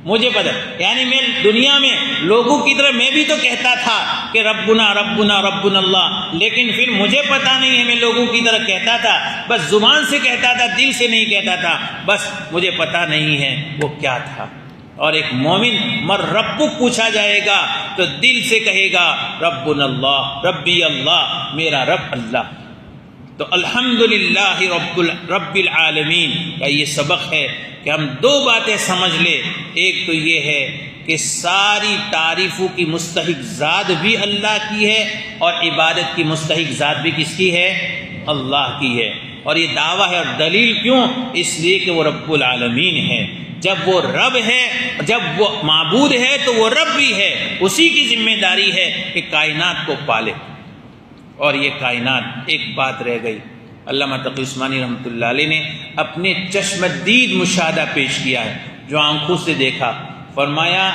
مجھے پتہ، یعنی میں دنیا میں لوگوں کی طرح میں بھی تو کہتا تھا کہ ربنا ربنا ربنا اللہ، لیکن پھر مجھے پتہ نہیں ہے، میں لوگوں کی طرح کہتا تھا، بس زبان سے کہتا تھا، دل سے نہیں کہتا تھا، بس مجھے پتہ نہیں ہے وہ کیا تھا۔ اور ایک مومن مر ربک پوچھا جائے گا تو دل سے کہے گا ربنا اللہ، ربی اللہ، میرا رب اللہ۔ تو الحمدللہ رب العالمین کا یہ سبق ہے کہ ہم دو باتیں سمجھ لیں، ایک تو یہ ہے کہ ساری تعریفوں کی مستحق ذات بھی اللہ کی ہے، اور عبادت کی مستحق ذات بھی کس کی ہے؟ اللہ کی ہے۔ اور یہ دعویٰ ہے، اور دلیل کیوں؟ اس لیے کہ وہ رب العالمین ہے۔ جب وہ رب ہے، جب وہ معبود ہے تو وہ رب بھی ہے، اسی کی ذمہ داری ہے کہ کائنات کو پالے۔ اور یہ کائنات، ایک بات رہ گئی، علامہ تقی عثمانی رحمۃ اللہ علیہ نے اپنے چشم دید مشاہدہ پیش کیا ہے، جو آنکھوں سے دیکھا۔ فرمایا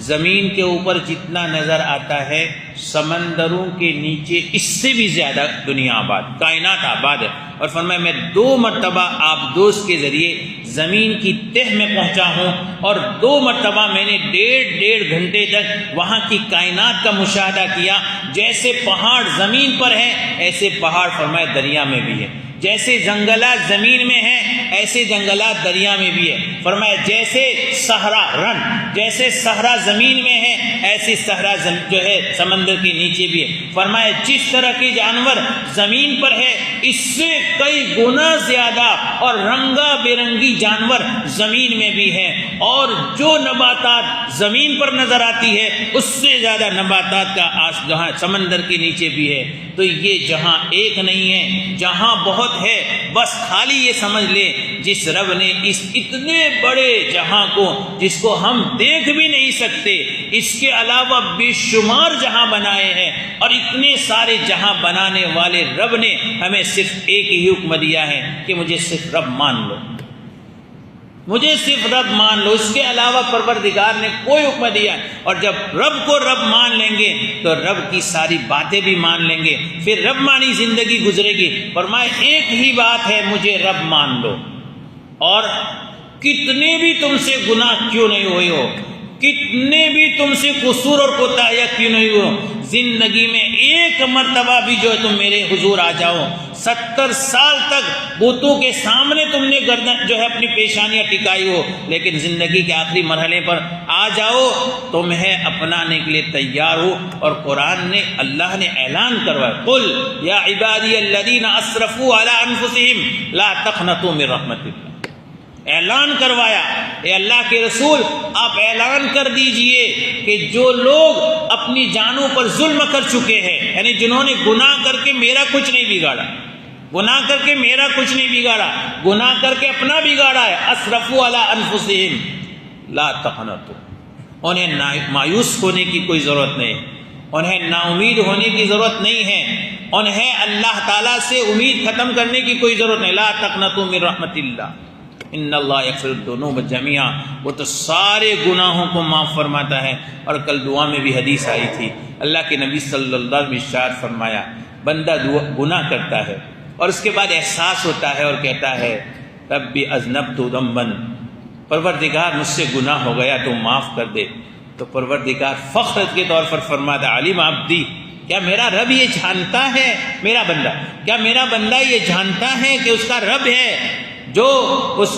زمین کے اوپر جتنا نظر آتا ہے، سمندروں کے نیچے اس سے بھی زیادہ دنیا آباد، کائنات آباد ہے۔ اور فرمایا میں 2 مرتبہ آبدوز کے ذریعے زمین کی تہ میں پہنچا ہوں، اور 2 مرتبہ میں نے 1.5 گھنٹے تک وہاں کی کائنات کا مشاہدہ کیا۔ جیسے پہاڑ زمین پر ہے، ایسے پہاڑ فرمایا دریا میں بھی ہے، جیسے جنگلات زمین میں ہیں ایسے جنگلات دریا میں بھی ہے۔ فرمایا جیسے صحرا رن، جیسے صحرا زمین میں ہے ایسے صحرا جو ہے سمندر کے نیچے بھی ہے۔ فرمایا جس طرح کے جانور زمین پر ہے اس سے کئی گنا زیادہ اور رنگا برنگی جانور زمین میں بھی ہیں، اور جو نباتات زمین پر نظر آتی ہے اس سے زیادہ نباتات کا جہاں سمندر کے نیچے بھی ہے۔ تو یہ جہاں ایک نہیں ہے، جہاں بہت ہے۔ بس خالی یہ سمجھ لے جس رب نے اس اتنے بڑے جہاں کو، جس کو ہم دیکھ بھی نہیں سکتے، اس کے علاوہ بے شمار جہاں بنائے ہیں، اور اتنے سارے جہاں بنانے والے رب نے ہمیں صرف ایک ہی حکم دیا ہے کہ مجھے صرف رب مان لو، مجھے صرف رب مان لو، اس کے علاوہ پروردگار نے کوئی حکم دیا۔ اور جب رب کو رب مان لیں گے تو رب کی ساری باتیں بھی مان لیں گے، پھر رب مانی زندگی گزرے گی۔ فرمائے ایک ہی بات ہے، مجھے رب مان لو، اور کتنے بھی تم سے گناہ کیوں نہیں ہوئے ہو، کتنے بھی تم سے قصور اور کوتاہیاں کیوں نہیں ہو، زندگی میں ایک مرتبہ بھی جو ہے تم میرے حضور آ جاؤ، 70 سال تک بتوں کے سامنے تم نے گردن جو ہے اپنی پیشانیاں ٹکائی ہو، لیکن زندگی کے آخری مرحلے پر آ جاؤ تمہیں اپنانے کے لیے تیار ہو۔ اور قرآن نے، اللہ نے اعلان کروایا، قل یا عبادی الذین اسرفوا علی انفسہم لا تقنطوا من رحمت اللہ، اعلان کروایا، اے اللہ کے رسول آپ اعلان کر دیجئے کہ جو لوگ اپنی جانوں پر ظلم کر چکے ہیں، یعنی جنہوں نے گناہ کر کے میرا کچھ نہیں بگاڑا، گناہ کر کے میرا کچھ نہیں بگاڑا، گناہ کر کے اپنا بگاڑا ہے، اسرفوا علی انفسہم لا تقنطوا، انہیں مایوس ہونے کی کوئی ضرورت نہیں، انہیں نا امید ہونے کی ضرورت نہیں ہے، انہیں اللہ تعالیٰ سے امید ختم کرنے کی کوئی ضرورت نہیں، لا تقنطوا من رحمت اللہ ان اللہ یغفر الذنوب جميعا، وہ تو سارے گناہوں کو معاف فرماتا ہے۔ اور کل دعا میں بھی حدیث آئی تھی، اللہ کے نبی صلی اللہ علیہ وسلم ارشاد فرمایا، بندہ گناہ کرتا ہے اور اس کے بعد احساس ہوتا ہے اور کہتا ہے رب اذنبت ذنبا، پروردگار مجھ سے گناہ ہو گیا تو معاف کر دے، تو پروردگار فخر کے طور پر فرماتا علیم عبدی، کیا میرا رب یہ جانتا ہے، میرا بندہ، کیا میرا بندہ یہ جانتا ہے کہ اس کا رب ہے جو اس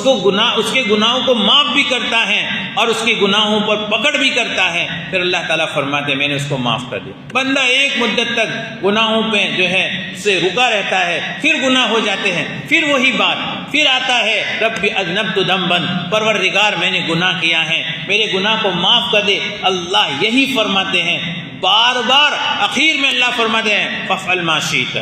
کے گناہوں کو معاف بھی کرتا ہے اور اس کے گناہوں پر پکڑ بھی کرتا ہے۔ پھر اللہ تعالیٰ فرماتے ہیں میں نے اس کو معاف کر دیا۔ بندہ ایک مدت تک گناہوں پہ جو ہے سے رکا رہتا ہے، پھر گناہ ہو جاتے ہیں، پھر وہی بات، پھر آتا ہے رب اذنبت ذنبا، پروردگار میں نے گناہ کیا ہے، میرے گناہ کو معاف کر دے۔ اللہ یہی فرماتے ہیں بار بار، اخیر میں اللہ فرماتے ہیں فافعل ما شئت،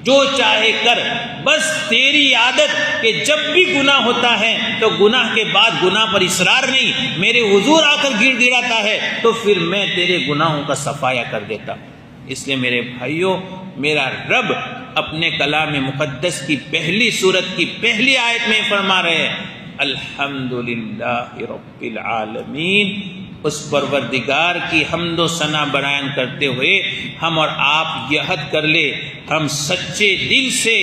جو چاہے کر، بس تیری عادت کہ جب بھی گناہ ہوتا ہے تو گناہ کے بعد گناہ پر اصرار نہیں، میرے حضور آ کر گر گراتا ہے تو پھر میں تیرے گناہوں کا صفایا کر دیتا۔ اس لیے میرے بھائیوں، میرا رب اپنے کلام مقدس کی پہلی سورت کی پہلی آیت میں فرما رہے ہیں الحمدللہ رب العالمین، اس پروردگار کی حمد و ثنا بیان کرتے ہوئے ہم اور آپ یہ عہد کر لے، ہم سچے دل سے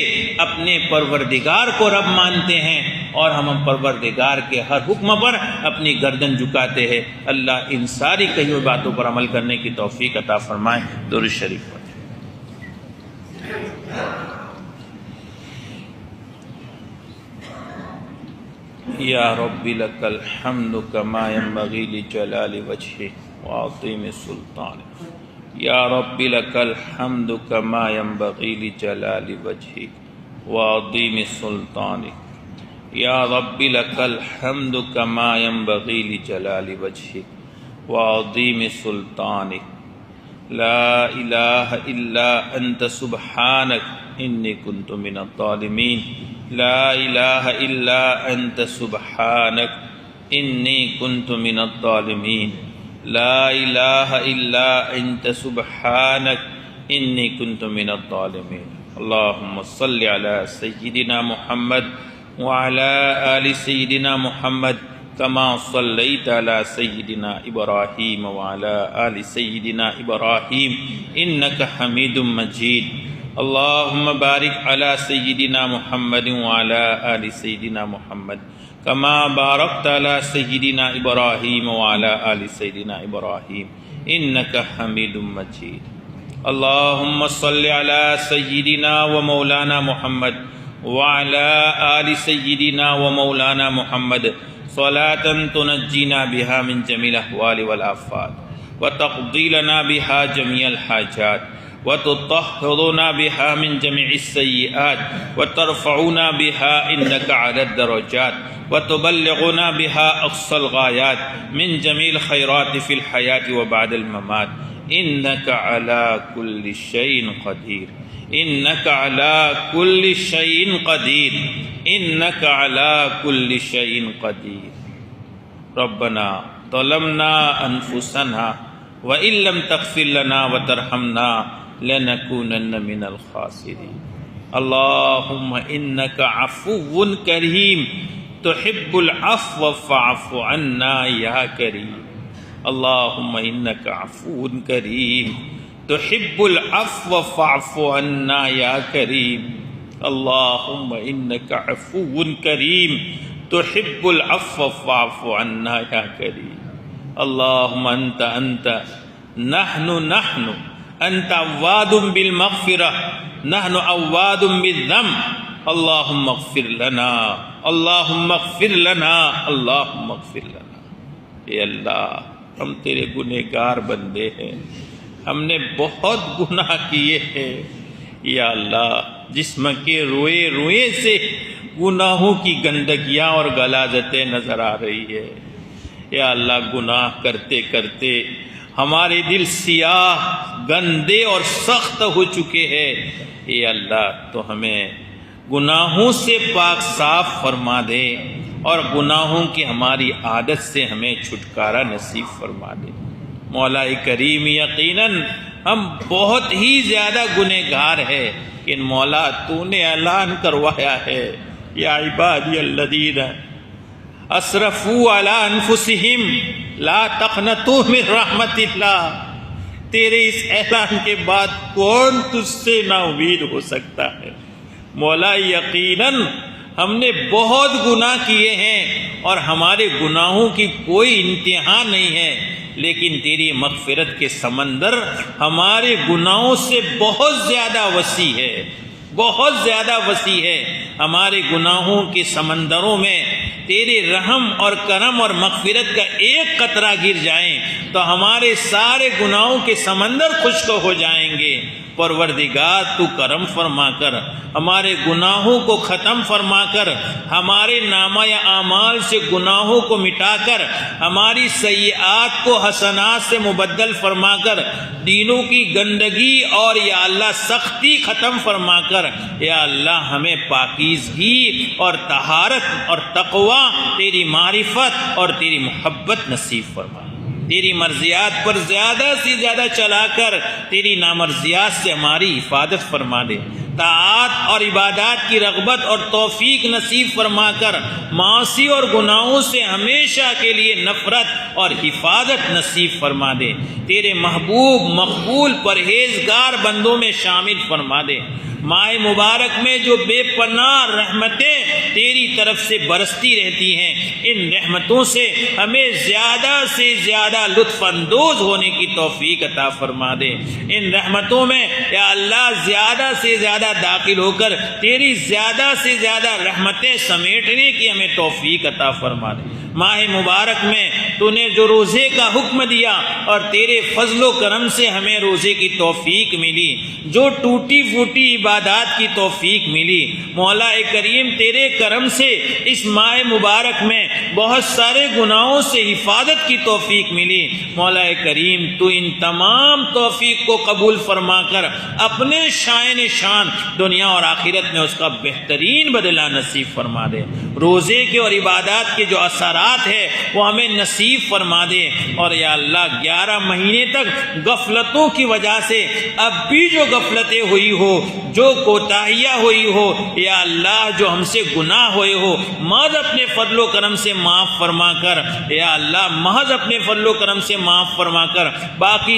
اپنے پروردگار کو رب مانتے ہیں اور ہم پروردگار کے ہر حکم پر اپنی گردن جھکاتے ہیں۔ اللہ ان ساری کہی ہوئی باتوں پر عمل کرنے کی توفیق عطا فرمائے۔ درود شریف پڑھیں۔ یا رب لک الحمد کما ینبغی لجلال وجہک وعظیم سلطانک، یا رب لک الحمد کما ینبغی لجلال وجہک وعظیم سلطانک، یا رب لک الحمد کما ینبغی لجلال وجہک وعظیم سلطانک، لا الہ الا انت سبحانک انی کنت من الظالمین، لا الہ الا انت سبحانک انی کنت من الظالمین، لا الہ الا انت سبحانک انی کنت من الظالمین۔ اللہم صل علی سیدنا محمد وعلی آل سیدنا محمد کما صلیت علی سیدنا ابراہیم وعلی آل سیدنا ابراہیم انک حمید مجید۔ اللہم بارک علی سیدنا محمد وعلی آل سیدنا محمد کما بارکت علی سیدنا ابراہیم وعلی آل سیدنا ابراہیم انک حمید مجید۔ اللہم صل علی سیدنا و مولانا محمد وعلی آل سیدنا و مولانا محمد صلاة تنجینا بها من جمیع الاحوال والآفات وتقضی لنا بها جمیع الحاجات وتطهرنا بها من جميع السيئات وترفعنا بها عندك على الدرجات وتبلغنا بها أقصى الغايات من جميع الخيرات في الحياة وبعد الممات، إنك على كل شيء قدير، إنك على كل شيء قدير، إنك على كل شيء قدير۔ ربنا ظلمنا أنفسنا وإن لم تغفر لنا وترحمنا لنكونن من الخاسرين۔ اللهم إنك عفو كريم تحب العفو فاعف عنا يا كريم، اللهم إنك عفو كريم تحب العفو فاعف عنا يا كريم، اللهم إنك عفو كريم تحب العفو فاعف عنا يا كريم۔ اللهم أنت نحن أنت عواد بالمغفرة، نحن عواد بالذنب، اللهم اغفر لنا، اللهم اغفر لنا، اللهم اغفر لنا۔ اے اللہ، ہم تیرے گنہگار بندے ہیں، ہم نے بہت گناہ کیے ہیں یا اللہ، جسم کے روئے روئے سے گناہوں کی گندگیاں اور غلاظتیں نظر آ رہی ہے۔ یا اللہ گناہ کرتے کرتے ہمارے دل سیاہ، گندے اور سخت ہو چکے ہیں۔ اے اللہ تو ہمیں گناہوں سے پاک صاف فرما دے اور گناہوں کی ہماری عادت سے ہمیں چھٹکارا نصیب فرما دے۔ مولا کریم یقیناً ہم بہت ہی زیادہ گنہگار ہیں، لیکن مولا تو نے اعلان کروایا ہے یا عبادی الذین اسرفوا علی انفسہم لا تقنطوا من رحمت اللہ۔ تیرے اس اعلان کے بعد کون تجھ سے نا امید ہو سکتا ہے؟ مولا یقیناً ہم نے بہت گناہ کیے ہیں اور ہمارے گناہوں کی کوئی انتہا نہیں ہے، لیکن تیری مغفرت کے سمندر ہمارے گناہوں سے بہت زیادہ وسیع ہے، بہت زیادہ وسیع ہے۔ ہمارے گناہوں کے سمندروں میں تیرے رحم اور کرم اور مغفرت کا ایک قطرہ گر جائیں تو ہمارے سارے گناہوں کے سمندر خشک ہو جائیں گے۔ پروردگار تو کرم فرما کر ہمارے گناہوں کو ختم فرما کر، ہمارے نامہ اعمال سے گناہوں کو مٹا کر، ہماری سیئات کو حسنات سے مبدل فرما کر، دینوں کی گندگی اور یا اللہ سختی ختم فرما کر، یا اللہ ہمیں پاکیزگی اور طہارت اور تقوی، تیری معرفت اور تیری محبت نصیب فرما۔ تیری مرضیات پر زیادہ سے زیادہ چلا کر تیری نامرضیات سے ہماری حفاظت فرما دے۔ طاعات اور عبادات کی رغبت اور توفیق نصیب فرما کر معاصی اور گناہوں سے ہمیشہ کے لیے نفرت اور حفاظت نصیب فرما دے۔ تیرے محبوب مقبول پرہیزگار بندوں میں شامل فرما دے۔ ماہ مبارک میں جو بے پناہ رحمتیں تیری طرف سے برستی رہتی ہیں، ان رحمتوں سے ہمیں زیادہ سے زیادہ لطف اندوز ہونے کی توفیق عطا فرما دے۔ ان رحمتوں میں یا اللہ زیادہ سے زیادہ داخل ہو کر تیری زیادہ سے زیادہ رحمتیں سمیٹنے کی ہمیں توفیق عطا فرما دے۔ ماہ مبارک میں تو نے جو روزے کا حکم دیا اور تیرے فضل و کرم سے ہمیں روزے کی توفیق ملی، جو ٹوٹی پھوٹی عبادات کی توفیق ملی، مولا کریم تیرے کرم سے اس ماہ مبارک میں بہت سارے گناہوں سے حفاظت کی توفیق ملی۔ مولا کریم تو ان تمام توفیق کو قبول فرما کر اپنے شائن شان دنیا اور آخرت میں اس کا بہترین بدلہ نصیب فرما دے۔ روزے کے اور عبادات کے جو اثرات ہے وہ ہمیں نصیب فرما دے، اور یا اللہ 11 مہینے تک غفلتوں کی وجہ سے اب بھی جو غفلتیں ہوئی ہو، جو کوتاہیاں ہوئی ہو، یا اللہ جو ہم سے گناہ ہوئے ہو، محض اپنے فضل و کرم سے معاف فرما کر، یا اللہ محض اپنے فضل و کرم سے معاف فرما کر باقی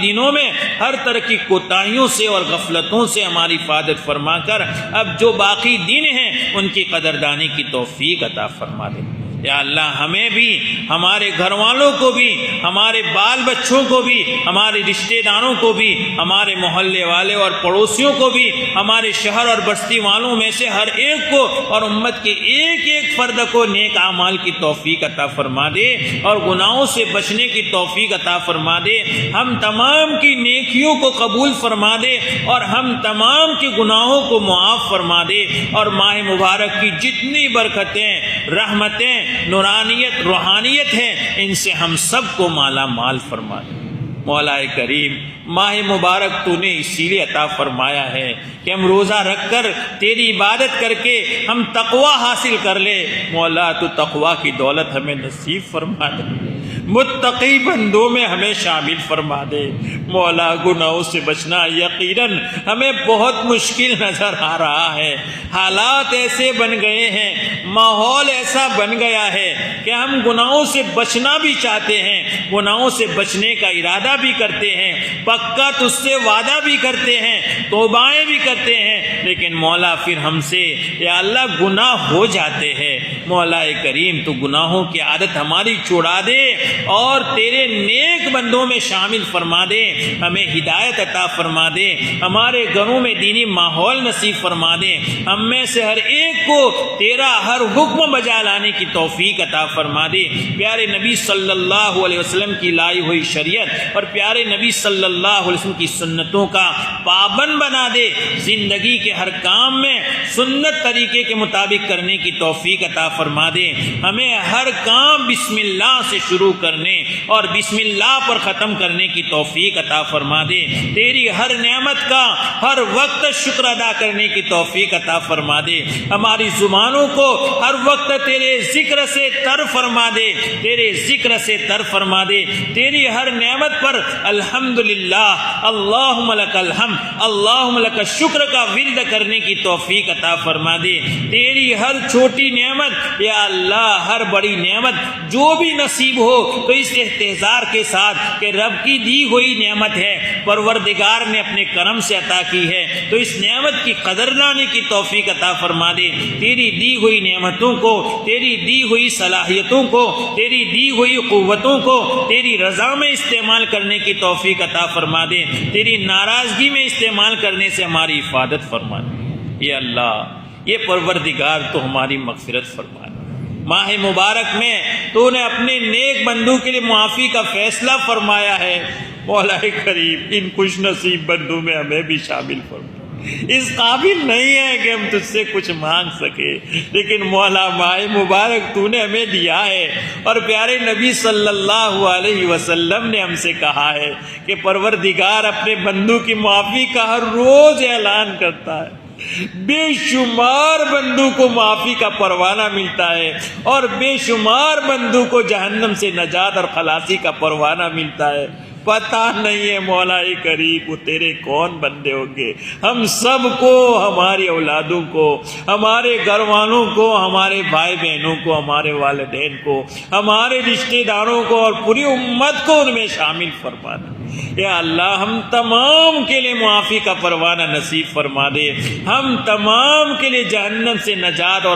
دنوں میں ہر طرح کی کوتاہیوں سے اور غفلتوں سے ہماری حفاظت فرما کر اب جو باقی دن ہیں ان کی قدردانی کی توفیق عطا فرما دے۔ یا اللہ ہمیں بھی، ہمارے گھر والوں کو بھی، ہمارے بال بچوں کو بھی، ہمارے رشتہ داروں کو بھی، ہمارے محلے والے اور پڑوسیوں کو بھی، ہمارے شہر اور بستی والوں میں سے ہر ایک کو اور امت کے ایک ایک فرد کو نیک اعمال کی توفیق عطا فرما دے اور گناہوں سے بچنے کی توفیق عطا فرما دے۔ ہم تمام کی نیکیوں کو قبول فرما دے اور ہم تمام کے گناہوں کو معاف فرما دے، اور ماہ مبارک کی جتنی برکتیں، رحمتیں، نورانیت، روحانیت ہیں، ان سے ہم سب کو مالا مال فرما دے۔ مولا کریم ماہ مبارک تو نے اسی لیے عطا فرمایا ہے کہ ہم روزہ رکھ کر تیری عبادت کر کے ہم تقوی حاصل کر لے۔ مولا تو تقوی کی دولت ہمیں نصیب فرما دے، متقی بندوں میں ہمیں شامل فرما دے۔ مولا گناہوں سے بچنا یقیناً ہمیں بہت مشکل نظر آ رہا ہے، حالات ایسے بن گئے ہیں، ماحول ایسا بن گیا ہے کہ ہم گناہوں سے بچنا بھی چاہتے ہیں، گناہوں سے بچنے کا ارادہ بھی کرتے ہیں، پکا تجھ سے وعدہ بھی کرتے ہیں، توبائیں بھی کرتے ہیں، لیکن مولا پھر ہم سے یا اللہ گناہ ہو جاتے ہیں۔ مولا کریم تو گناہوں کی عادت ہماری چھڑا دے اور تیرے نیک بندوں میں شامل فرما دے، ہمیں ہدایت عطا فرما دے، ہمارے گھروں میں دینی ماحول نصیب فرما دے، ہم میں سے ہر ایک کو تیرا ہر حکم بجا لانے کی توفیق عطا فرما دے، پیارے نبی صلی اللہ علیہ وسلم کی لائی ہوئی شریعت اور پیارے نبی صلی اللہ علیہ وسلم کی سنتوں کا پابند بنا دے، زندگی کے ہر کام میں سنت طریقے کے مطابق کرنے کی توفیق عطا فرما دے، ہمیں ہر کام بسم اللہ سے شروع کرنے اور بسم اللہ پر ختم کرنے کی توفیق عطا فرما دے، تیری ہر نعمت کا ہر وقت شکر ادا کرنے کی توفیق عطا فرما دے، ہماری زبانوں کو ہر وقت تیرے ذکر سے تر فرما دے، تیرے ذکر سے تر فرما دے، تیری ہر نعمت پر الحمدللہ اللہم لک الحمد اللہم لک الشکر کا ورد کرنے کی توفیق عطا فرما دے، تیری ہر چھوٹی نعمت یا اللہ ہر بڑی نعمت جو بھی نصیب ہو تو اس احتضار کے ساتھ کہ رب کی دی ہوئی نعمت ہے، پروردگار نے اپنے کرم سے عطا کی ہے، تو اس نعمت کی قدر لانے کی توفیق عطا فرما دے، تیری دی ہوئی نعمتوں کو، تیری دی ہوئی صلاحیتوں کو، تیری دی ہوئی قوتوں کو تیری رضا میں استعمال کرنے کی توفیق عطا فرما دے، تیری ناراضگی میں استعمال کرنے سے ہماری حفاظت فرما دے، یا اللہ یہ پروردگار تو ہماری مغفرت فرما دے، ماہ مبارک میں تو نے اپنے نیک بندوں کے لیے معافی کا فیصلہ فرمایا ہے، مولا کریم ان خوش نصیب بندوں میں ہمیں بھی شامل فرما، اس قابل نہیں ہے کہ ہم تجھ سے کچھ مانگ سکے، لیکن مولا ماہ مبارک تو نے ہمیں دیا ہے، اور پیارے نبی صلی اللہ علیہ وسلم نے ہم سے کہا ہے کہ پروردگار اپنے بندوں کی معافی کا ہر روز اعلان کرتا ہے، بے شمار بندوں کو معافی کا پروانہ ملتا ہے اور بے شمار بندوں کو جہنم سے نجات اور خلاصی کا پروانہ ملتا ہے، پتہ نہیں ہے مولا کریم وہ تیرے کون بندے ہوں گے، ہم سب کو، ہماری اولادوں کو، ہمارے گھر والوں کو، ہمارے بھائی بہنوں کو، ہمارے والدین کو، ہمارے رشتہ داروں کو اور پوری امت کو ان میں شامل فرمانا، یا اللہ ہم تمام کے لیے معافی کا پروانہ نصیب فرما دے، ہم تمام کے لیے جہنم سے نجات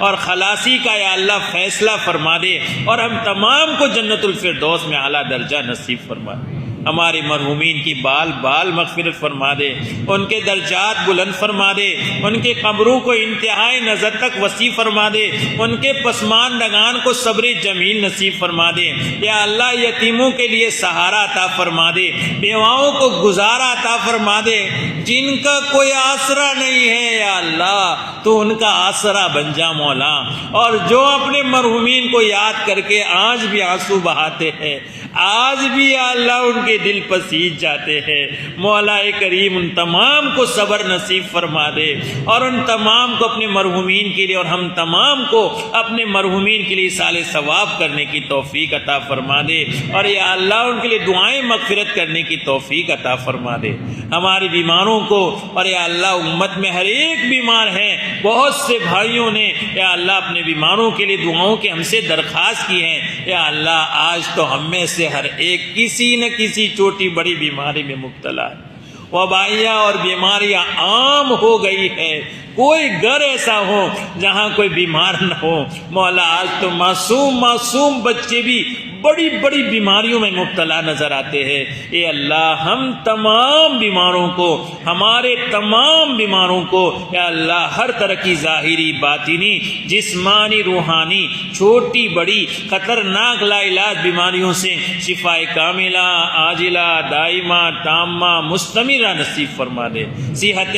اور خلاصی کا یا اللہ فیصلہ فرما دے، اور ہم تمام کو جنت الفردوس میں اعلیٰ درجہ نصیب فرما دے، ہمارے مرحومین کی بال بال مغفرت فرما دے، ان کے درجات بلند فرما دے، ان کے قبروں کو انتہائی نظر تک وسیع فرما دے، ان کے پسماندگان کو صبر جمیل نصیب فرما دے، یا اللہ یتیموں کے لیے سہارا عطا فرما دے، بیواؤں کو گزارا عطا فرما دے، جن کا کوئی آسرا نہیں ہے یا اللہ تو ان کا آسرا بن جا مولا، اور جو اپنے مرحومین کو یاد کر کے آج بھی آنسو بہاتے ہیں، آج بھی یا اللہ ان کے دل پسیج جاتے ہیں، مولا کریم ان تمام کو صبر نصیب فرما دے، اور ان تمام کو اپنے مرحومین کے لیے اور ہم تمام کو اپنے مرحومین کے لیے ایصال ثواب کرنے کی توفیق عطا فرما دے، اور یا اللہ ان کے لیے دعائیں مغفرت کرنے کی توفیق عطا فرما دے، ہماری بیماروں کو، اور یا اللہ امت میں ہر ایک بیمار ہے، بہت سے بھائیوں نے یا اللہ اپنے بیماروں کے لیے دعاؤں کے ہم سے درخواست کی ہیں، یا اللہ آج تو ہم میں سے ہر ایک کسی نہ کسی چھوٹی بڑی بیماری میں مبتلا ہے، وبائیاں اور بیماریاں عام ہو گئی ہے، کوئی گھر ایسا ہو جہاں کوئی بیمار نہ ہو، مولا آج تو معصوم بچے بھی بڑی بڑی بیماریوں میں مبتلا نظر آتے ہیں، اے اللہ ہم تمام بیماروں کو، ہمارے تمام بیماروں کو یا اللہ ہر طرح کی ظاہری باطنی جسمانی روحانی چھوٹی بڑی خطرناک لا علاج بیماریوں سے شفا کاملہ عاجلہ دائمہ تامہ مستمرہ نصیب فرما دے، صحت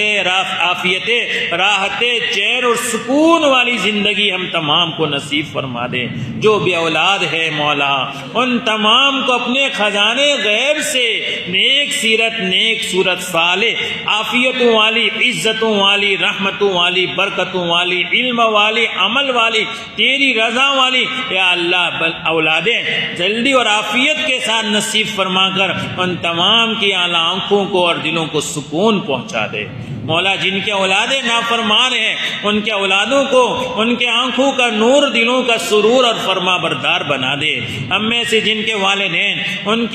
عافیت راحت چین اور سکون والی زندگی ہم تمام کو نصیب فرما دے، جو بے اولاد ہے مولا ان تمام کو اپنے خزانے غیب سے نیک سیرت نیک صورت صالح عافیتوں والی عزتوں والی رحمتوں والی برکتوں والی علم والی عمل والی تیری رضا والی یا اللہ اولادیں جلدی اور عافیت کے ساتھ نصیب فرما کر ان تمام کی اعلیٰ آنکھوں کو اور دلوں کو سکون پہنچا دے، مولا جن کے اولادیں نافرمان ہیں ان کے اولادوں کو ان کے آنکھوں کا نور، دلوں کا سرور اور فرما بردار بنا دے۔ ہم میں سے جن کے والدین ان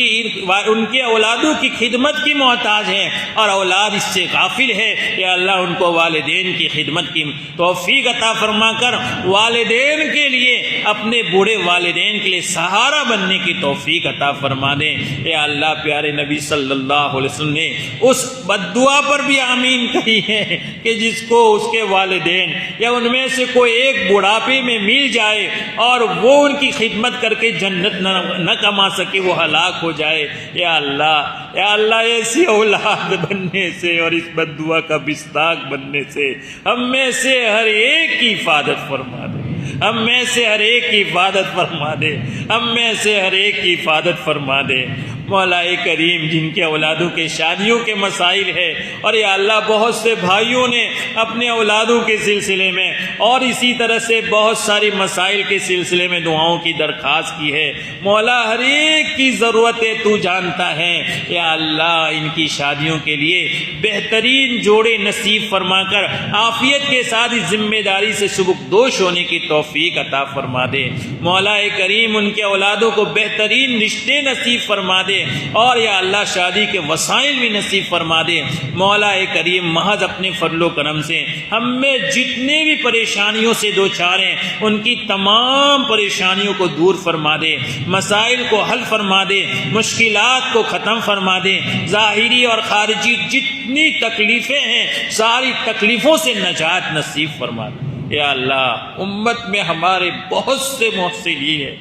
کی اولادوں کی خدمت کی محتاج ہیں اور اولاد اس سے غافل ہے، یا اللہ ان کو والدین کی خدمت کی توفیق عطا فرما کر والدین کے لیے، اپنے بوڑھے والدین کے لیے سہارا بننے کی توفیق عطا فرما دے۔ یا اللہ پیارے نبی صلی اللہ علیہ وسلم نے اس بد دعا پر بھی آمین کہی ہے کہ جس کو اس کے والدین یا ان میں سے کوئی ایک بڑھاپے میں مل جائے اور وہ ان کی خدمت کر کے جنت نہ کما سکے، وہ ہلاک ہو جائے۔ یا اللہ ایسی اولاد بننے سے اور اس بد دعا کا مصداق بننے سے ہم میں سے ہر ایک کی حفاظت فرما دے، ہم میں سے ہر ایک کی حفاظت فرما دے، ہم میں سے ہر ایک کی حفاظت فرما دے۔ مولا کریم جن کے اولادوں کے شادیوں کے مسائل ہے، اور یا اللہ بہت سے بھائیوں نے اپنے اولادوں کے سلسلے میں اور اسی طرح سے بہت ساری مسائل کے سلسلے میں دعاؤں کی درخواست کی ہے، مولا ہر ایک کی ضرورتیں تو جانتا ہے۔ یا اللہ ان کی شادیوں کے لیے بہترین جوڑے نصیب فرما کر عافیت کے ساتھ اس ذمہ داری سے سبکدوش ہونے کی توفیق عطا فرما دے۔ مولا کریم ان کے اولادوں کو بہترین رشتے نصیب فرما دے، اور یا اللہ شادی کے وسائل بھی نصیب فرما دے۔ مولا کریم محض اپنے فضل و کرم سے ہم میں جتنے بھی پریشانیوں سے دوچار ہیں ان کی تمام پریشانیوں کو دور فرما دے، مسائل کو حل فرما دے، مشکلات کو ختم فرما دے، ظاہری اور خارجی جتنی تکلیفیں ہیں ساری تکلیفوں سے نجات نصیب فرما دے۔ یا اللہ امت میں ہمارے بہت سے محسنین ہیں،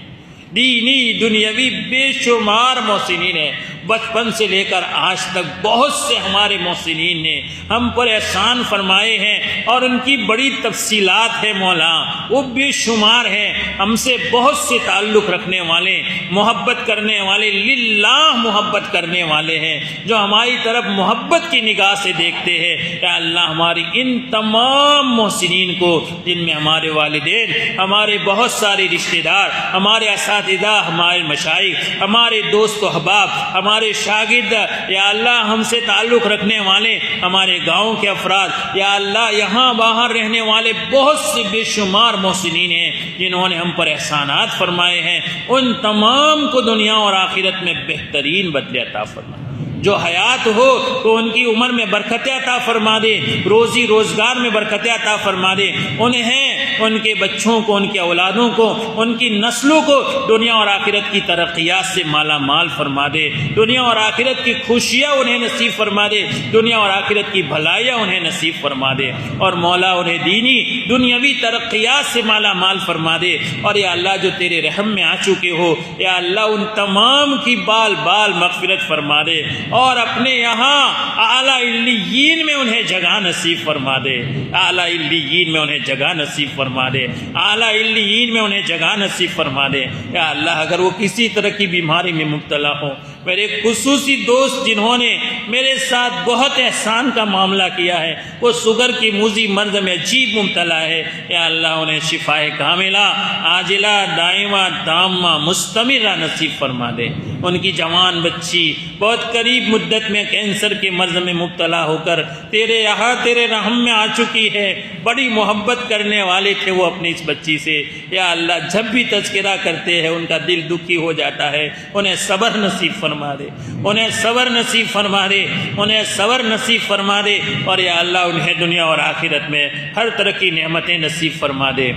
دینی دنیاوی بے شمار محسنین ہیں، بچپن سے لے کر آج تک بہت سے ہمارے محسنین نے ہم پر احسان فرمائے ہیں، اور ان کی بڑی تفصیلات ہے مولا، وہ بے شمار ہیں، ہم سے بہت سے تعلق رکھنے والے، محبت کرنے والے، للہ محبت کرنے والے ہیں، جو ہماری طرف محبت کی نگاہ سے دیکھتے ہیں۔ یا اللہ ہماری ان تمام محسنین کو، جن میں ہمارے والدین، ہمارے بہت سارے رشتہ دار، ہمارے اساتذہ، ہمارے مشائخ، ہمارے دوست و احباب، ہمارے شاگرد، یا اللہ ہم سے تعلق رکھنے والے، ہمارے گاؤں کے افراد، یا اللہ یہاں باہر رہنے والے بہت سے بے شمار محسنین ہیں جنہوں نے ہم پر احسانات فرمائے ہیں، ان تمام کو دنیا اور آخرت میں بہترین بدلے عطا فرما۔ جو حیات ہو تو ان کی عمر میں برکت عطا فرما دے، روزی روزگار میں برکت عطا فرما دے، انہیں، ان کے بچوں کو، ان کے اولادوں کو، ان کی نسلوں کو دنیا اور آخرت کی ترقیات سے مالا مال فرما دے، دنیا اور آخرت کی خوشیاں انہیں نصیب فرما دے، دنیا اور آخرت کی بھلائیاں انہیں نصیب فرما دے، اور مولا انہیں دینی دنیاوی ترقیات سے مالا مال فرما دے۔ اور یا اللہ جو تیرے رحم میں آ چکے ہو، یا اللہ ان تمام کی بال بال مغفرت فرما دے، اور اپنے یہاں اعلیٰ علیین میں انہیں جگہ نصیب فرما دے، اعلیٰ علیین میں انہیں جگہ نصیب فرما دے، اعلیٰ علیین میں انہیں جگہ نصیب فرما دے۔ یا اللہ اگر وہ کسی طرح کی بیماری میں مبتلا ہو، میرے خصوصی دوست جنہوں نے میرے ساتھ بہت احسان کا معاملہ کیا ہے، وہ شوگر کی موذی مرض میں عجیب مبتلا ہے، یا اللہ انہیں شفا کاملہ عاجلہ دائمہ تامہ مستمرہ نصیب فرما دے۔ ان کی جوان بچی بہت قریب مدت میں کینسر کے مرض میں مبتلا ہو کر تیرے یہاں تیرے رحم میں آ چکی ہے، بڑی محبت کرنے والے تھے وہ اپنی اس بچی سے، یا اللہ جب بھی تذکرہ کرتے ہیں ان کا دل دکھی ہو جاتا ہے، انہیں صبر نصیب فرما دے، انہیں صبر نصیب فرما دے، انہیں صبر نصیب فرما دے، اور یا اللہ انہیں دنیا اور آخرت میں ہر طرح کی نعمتیں نصیب فرما دے۔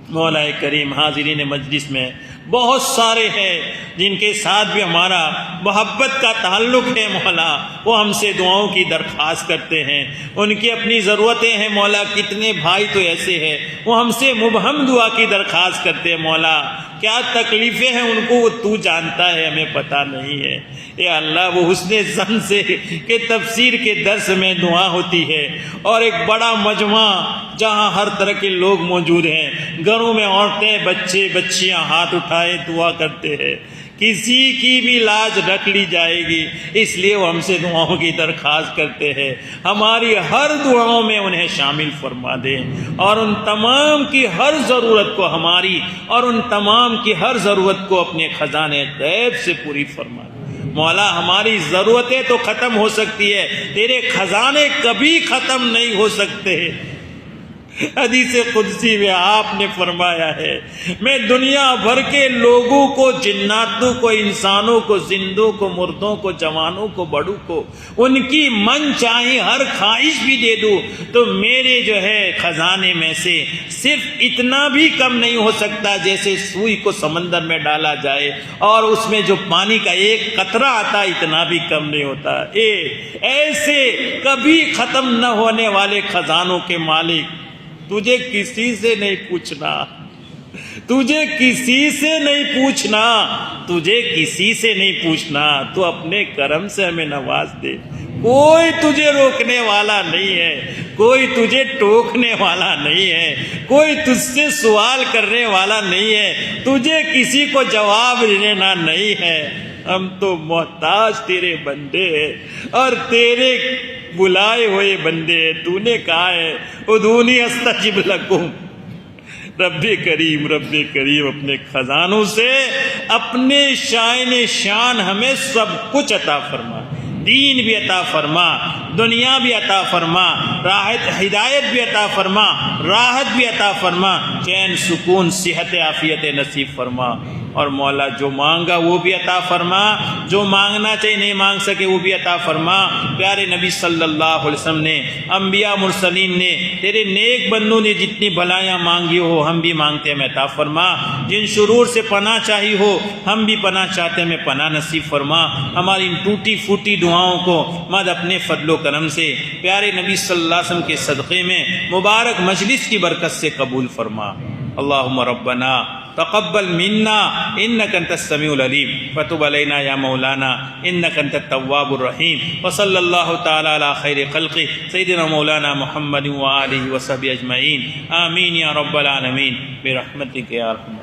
مولا کریم حاضرین مجلس میں بہت سارے ہیں جن کے ساتھ بھی ہمارا محبت کا تعلق ہے، مولا وہ ہم سے دعاؤں کی درخواست کرتے ہیں، ان کی اپنی ضرورتیں ہیں مولا، کتنے بھائی تو ایسے ہیں وہ ہم سے مبہم دعا کی درخواست کرتے ہیں، مولا کیا تکلیفیں ہیں ان کو وہ تو جانتا ہے، ہمیں پتہ نہیں ہے۔ اے اللہ وہ حسن ظن سے کہ تفسیر کے درس میں دعا ہوتی ہے، اور ایک بڑا مجمع جہاں ہر طرح کے لوگ موجود ہیں، گھروں میں عورتیں بچے بچیاں ہاتھ اٹھائے دعا کرتے ہیں، کسی کی بھی لاج رکھ لی جائے گی، اس لیے وہ ہم سے دعاؤں کی درخواست کرتے ہیں، ہماری ہر دعاؤں میں انہیں شامل فرما دیں، اور ان تمام کی ہر ضرورت کو ہماری اور ان تمام کی ہر ضرورت کو اپنے خزانے غیب سے پوری فرما دیں۔ مولا ہماری ضرورتیں تو ختم ہو سکتی ہے، تیرے خزانے کبھی ختم نہیں ہو سکتے۔ حدیث قدسی میں آپ نے فرمایا ہے، میں دنیا بھر کے لوگوں کو، جناتوں کو، انسانوں کو، زندوں کو، مردوں کو، جوانوں کو، بڑوں کو، ان کی من چاہی ہر خواہش بھی دے دوں تو میرے جو ہے خزانے میں سے صرف اتنا بھی کم نہیں ہو سکتا جیسے سوئی کو سمندر میں ڈالا جائے اور اس میں جو پانی کا ایک قطرہ آتا اتنا بھی کم نہیں ہوتا۔ ایسے کبھی ختم نہ ہونے والے خزانوں کے مالک، تجھے کسی سے نہیں پوچھنا، تجھے کسی سے نہیں پوچھنا، تجھے کسی سے نہیں پوچھنا، تو اپنے کرم سے ہمیں نواز دے۔ کوئی تجھے روکنے والا نہیں ہے، کوئی تجھے ٹوکنے والا نہیں ہے، کوئی تجھ سے سوال کرنے والا نہیں ہے، تجھے کسی کو جواب دینا نہیں ہے۔ ہم تو محتاج تیرے بندے ہیں اور تیرے بلائے ہوئے بندے ہیں۔ تو نے کہا ہے ادعونی استجب لکم۔ رب کریم اپنے خزانوں سے اپنے شان ہمیں سب کچھ عطا فرما، دین بھی عطا فرما، دنیا بھی عطا فرما، ہدایت بھی عطا فرما، راحت بھی عطا فرما، چین سکون صحت عافیت نصیب فرما۔ اور مولا جو مانگا وہ بھی عطا فرما، جو مانگنا چاہیے نہیں مانگ سکے وہ بھی عطا فرما۔ پیارے نبی صلی اللہ علیہ وسلم نے، انبیاء مرسلین نے، تیرے نیک بندوں نے جتنی بھلائیاں مانگی ہو ہم بھی مانگتے ہیں، میں عطا فرما۔ جن شرور سے پناہ چاہی ہو ہم بھی پناہ چاہتے ہیں، میں پناہ نصیب فرما۔ ہماری ان ٹوٹی پھوٹی دعاؤں کو مد اپنے فضل و کرم سے پیارے نبی صلی اللہ علیہ وسلم کے صدقے میں مبارک مجلس کی برکت سے قبول فرما۔ اللہم ربنا تقبل منا انك انت السميع العليم وتب علينا يا مولانا انك انت التواب الرحيم وصلى الله تعالى على خير خلقه سيدنا مولانا محمد وآله وصحبه اجمعين آمين يا رب العالمين برحمتك يا ارحم